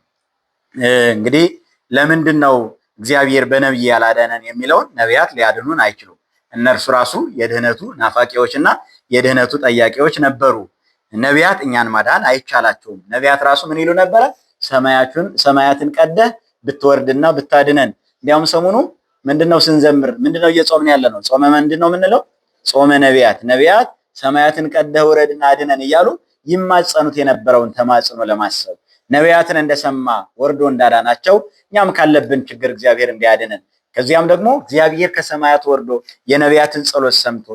A: እንግዲህ ለምንድን ነው እግዚአብሔር በነብይ ያላዳነን የሚለውን ነቢያት ሊያድኑን አይችሉም። እነርሱ ራሱ የድህነቱ ናፋቂዎችና የድህነቱ ጠያቂዎች ነበሩ። ነቢያት እኛን ማዳን አይቻላቸውም። ነቢያት ራሱ ምን ይሉ ነበረ? ሰማያትን ቀደህ ብትወርድና ብታድነን። እንዲያውም ሰሞኑ ምንድነው ስንዘምር ምንድነው እየጾምን ያለ ነው? ጾመ ምንድነው የምንለው? ጾመ ነቢያት። ነቢያት ሰማያትን ቀደህ ውረድና አድነን እያሉ ይማጸኑት የነበረውን ተማጽኖ ለማሰብ ነቢያትን እንደሰማ ወርዶ እንዳዳናቸው እኛም ካለብን ችግር እግዚአብሔር እንዲያድነን ከዚያም ደግሞ እግዚአብሔር ከሰማያት ወርዶ የነቢያትን ጸሎት ሰምቶ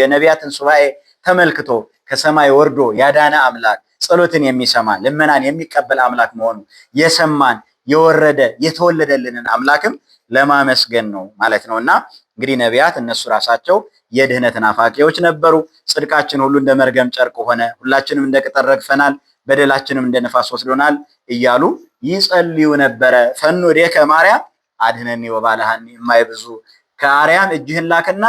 A: የነቢያትን ሱባኤ ተመልክቶ ከሰማይ ወርዶ ያዳነ አምላክ ጸሎትን የሚሰማ ልመናን የሚቀበል አምላክ መሆኑ የሰማን የወረደ የተወለደልንን አምላክም ለማመስገን ነው ማለት ነውና እንግዲህ ነቢያት እነሱ ራሳቸው የድህነት ናፋቂዎች ነበሩ። ጽድቃችን ሁሉ እንደ መርገም ጨርቅ ሆነ፣ ሁላችንም እንደ ቅጠል ረግፈናል፣ በደላችንም እንደ ነፋስ ወስዶናል እያሉ ይጸልዩ ነበረ። ፈኑ ዴከ ማርያም አድነኒ ወባልሃኒ የማይብዙ ከአርያም እጅህን ላክና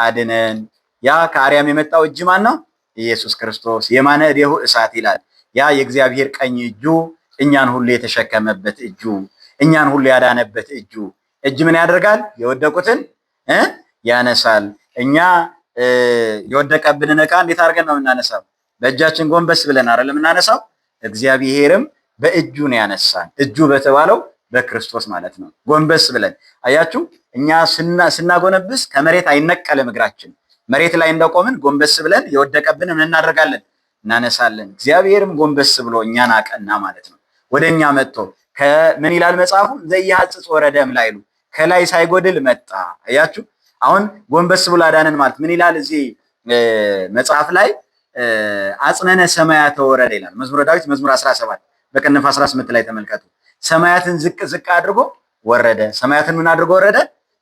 A: አድነን። ያ ከአርያም የመጣው እጅ ማን ነው? ኢየሱስ ክርስቶስ። የማነ እዴሁ እሳት ይላል። ያ የእግዚአብሔር ቀኝ እጁ እኛን ሁሉ የተሸከመበት እጁ እኛን ሁሉ ያዳነበት እጁ እጅ ምን ያደርጋል? የወደቁትን ያነሳል። እኛ የወደቀብንን ዕቃ እንዴት አድርገን ነው የምናነሳው? በእጃችን ጎንበስ ብለን አይደል የምናነሳው? እግዚአብሔርም በእጁ ነው ያነሳን። እጁ በተባለው በክርስቶስ ማለት ነው። ጎንበስ ብለን አያችሁ፣ እኛ ስናጎነብስ ከመሬት አይነቀልም እግራችን። መሬት ላይ እንደቆምን ጎንበስ ብለን የወደቀብን ምን እናደርጋለን? እናነሳለን። እግዚአብሔርም ጎንበስ ብሎ እኛን አቀና ማለት ነው። ወደኛ መጥቶ ምን ይላል መጽሐፉ? ዘያጽጽ ወረደም ላይሉ ከላይ ሳይጎድል መጣ። አያችሁ፣ አሁን ጎንበስ ብሎ አዳነን ማለት ምን ይላል እዚህ መጽሐፍ ላይ? አጽነነ ሰማያተ ወረደ ይላል መዝሙረ ዳዊት መዝሙር 17 በቅንፍ 18 ላይ ተመልከቱ። ሰማያትን ዝቅ ዝቅ አድርጎ ወረደ። ሰማያትን ምን አድርጎ ወረደ?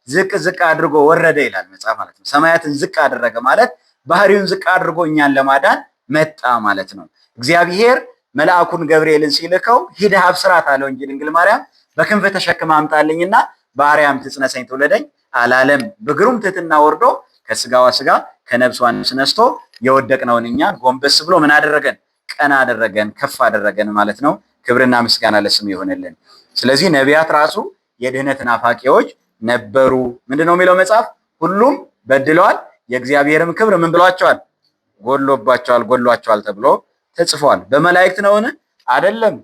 A: ዝቅ ዝቅ አድርጎ ወረደ ይላል መጽሐፍ ማለት ነው። ሰማያትን ዝቅ አደረገ ማለት ባህሪውን ዝቅ አድርጎ እኛን ለማዳን መጣ ማለት ነው። እግዚአብሔር መልአኩን ገብርኤልን ሲልከው ሂድ አብስራት አለው እንጂ ድንግል ማርያም በክንፍ ተሸክማ አምጣልኝና በአርያም ትጽነሰኝ ትውለደኝ አላለም። በግሩም ትሕትና ወርዶ ከስጋዋ ስጋ ከነብሷ ነፍስ ነስቶ የወደቅነውን እኛን ጎንበስ ብሎ ምን አደረገን? ቀና አደረገን፣ ከፍ አደረገን ማለት ነው። ክብርና ምስጋና ለስሙ ይሆንልን። ስለዚህ ነቢያት ራሱ የድህነት ናፋቂዎች ነበሩ። ምንድነው የሚለው መጽሐፍ? ሁሉም በድለዋል፣ የእግዚአብሔርም ክብር ምን ብሏቸዋል? ጎድሏቸዋል ተብሎ ተጽፏል። በመላእክት ነውን? አይደለም።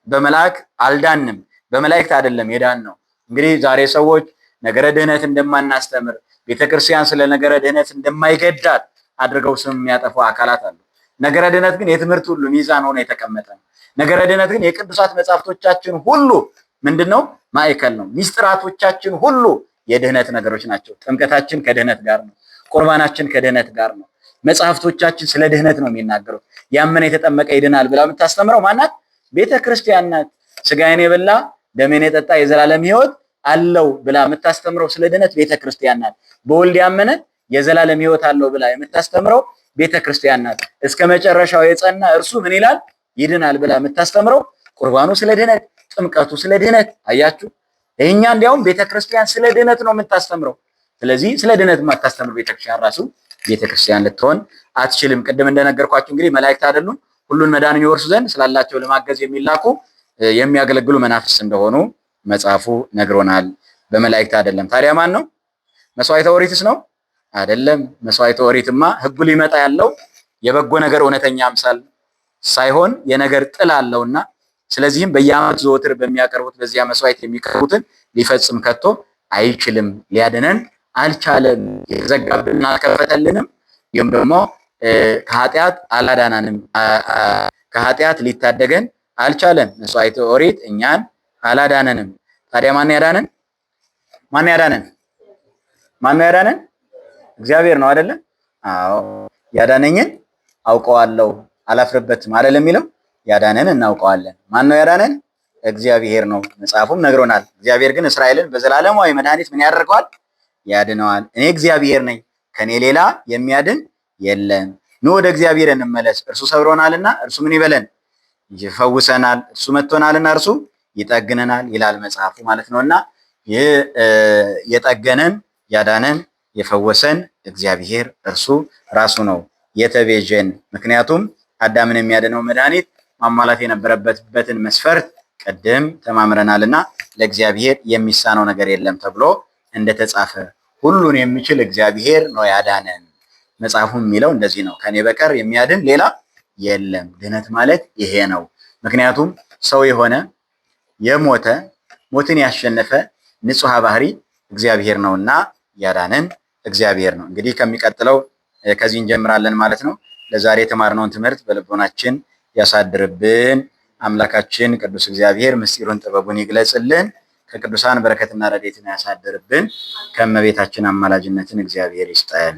A: በመላእክት አልዳንም። በመላእክት አይደለም የዳን ነው። እንግዲህ ዛሬ ሰዎች ነገረ ድህነት እንደማናስተምር ቤተክርስቲያን ስለ ነገረ ድህነት እንደማይገዳት አድርገው ስም የሚያጠፉ አካላት አሉ። ነገረ ድህነት ግን የትምህርት ሁሉ ሚዛን ሆኖ የተቀመጠ ነው። ነገረ ድህነት ግን የቅዱሳት መጻሕፍቶቻችን ሁሉ ምንድነው? ማዕከል ነው። ሚስጥራቶቻችን ሁሉ የድህነት ነገሮች ናቸው። ጥምቀታችን ከድህነት ጋር ነው። ቁርባናችን ከድህነት ጋር ነው። መጽሐፍቶቻችን ስለ ድህነት ነው የሚናገሩት። ያመነ የተጠመቀ ይድናል ብላ የምታስተምረው ማናት? ቤተክርስቲያን ናት። ስጋዬን የበላ ደሜን የጠጣ የዘላለም ሕይወት አለው ብላ የምታስተምረው ስለ ድህነት ቤተክርስቲያን ናት። በወልድ ያመነ የዘላለም ሕይወት አለው ብላ የምታስተምረው ቤተክርስቲያን ናት። እስከ መጨረሻው የጸና እርሱ ምን ይላል? ይድናል ብላ የምታስተምረው ቁርባኑ ስለ ድህነት፣ ጥምቀቱ ስለ ድህነት። አያችሁ፣ እኛ እንዲያውም ቤተክርስቲያን ስለ ድህነት ነው የምታስተምረው። ስለዚህ ስለ ድህነት የማታስተምር ቤተክርስቲያን ራሱ ቤተክርስቲያን ልትሆን አትችልም። ቅድም እንደነገርኳችሁ እንግዲህ መላእክት አይደሉም፣ ሁሉን መዳንን ይወርሱ ዘንድ ስላላቸው ለማገዝ የሚላኩ የሚያገለግሉ መናፍስት እንደሆኑ መጽሐፉ ነግሮናል። በመላእክት አይደለም። ታዲያ ማን ነው? መስዋዕተ ኦሪትስ ነው? አይደለም። መስዋዕተ ኦሪትማ ሕጉ ሊመጣ ያለው የበጎ ነገር እውነተኛ አምሳል ሳይሆን የነገር ጥል አለውና ስለዚህም በየዓመቱ ዘወትር በሚያቀርቡት በዚያ መስዋዕት የሚቀርቡትን ሊፈጽም ከቶ አይችልም። ሊያድነን አልቻለም። የተዘጋብንን አልከፈተልንም። ይህም ደግሞ ከኃጢአት አላዳናንም። ከኃጢአት ሊታደገን አልቻለም። መስዋዕተ ኦሪት እኛን አላዳነንም። ታዲያ ማን ያዳነን? ማን ያዳነን? ማን ያዳነን? እግዚአብሔር ነው አይደለ? አዎ፣ ያዳነኝን አውቀዋለሁ አላፍርበትም አይደል የሚለው? ያዳነን እናውቀዋለን። ማን ነው ያዳነን? እግዚአብሔር ነው። መጽሐፉም ነግሮናል። እግዚአብሔር ግን እስራኤልን በዘላለማዊ መድኃኒት ምን ያደርገዋል? ያድነዋል። እኔ እግዚአብሔር ነኝ፣ ከኔ ሌላ የሚያድን የለም። ኑ ወደ እግዚአብሔር እንመለስ፣ እርሱ ሰብሮናልና እርሱ ምን ይበለን? ይፈውሰናል። እርሱ መጥቶናልና እርሱ ይጠግነናል ይላል መጽሐፉ ማለት ነውና ይህ የጠገነን ያዳነን የፈወሰን እግዚአብሔር እርሱ ራሱ ነው የተቤዠን። ምክንያቱም አዳምን የሚያድነው መድኃኒት ማሟላት የነበረበትን መስፈርት ቅድም ተማምረናልና ለእግዚአብሔር የሚሳነው ነገር የለም ተብሎ እንደተጻፈ ሁሉን የሚችል እግዚአብሔር ነው ያዳነን። መጽሐፉም የሚለው እንደዚህ ነው፣ ከኔ በቀር የሚያድን ሌላ የለም። ድህነት ማለት ይሄ ነው። ምክንያቱም ሰው የሆነ የሞተ ሞትን ያሸነፈ ንጹሐ ባህሪ እግዚአብሔር ነውና ያዳነን እግዚአብሔር ነው። እንግዲህ ከሚቀጥለው ከዚህ እንጀምራለን ማለት ነው። ለዛሬ የተማርነውን ትምህርት በልቦናችን ያሳድርብን። አምላካችን ቅዱስ እግዚአብሔር ምስጢሩን ጥበቡን ይግለጽልን። ከቅዱሳን በረከትና ረድኤትን ያሳድርብን። ከእመቤታችን አማላጅነትን እግዚአብሔር ይስጠን።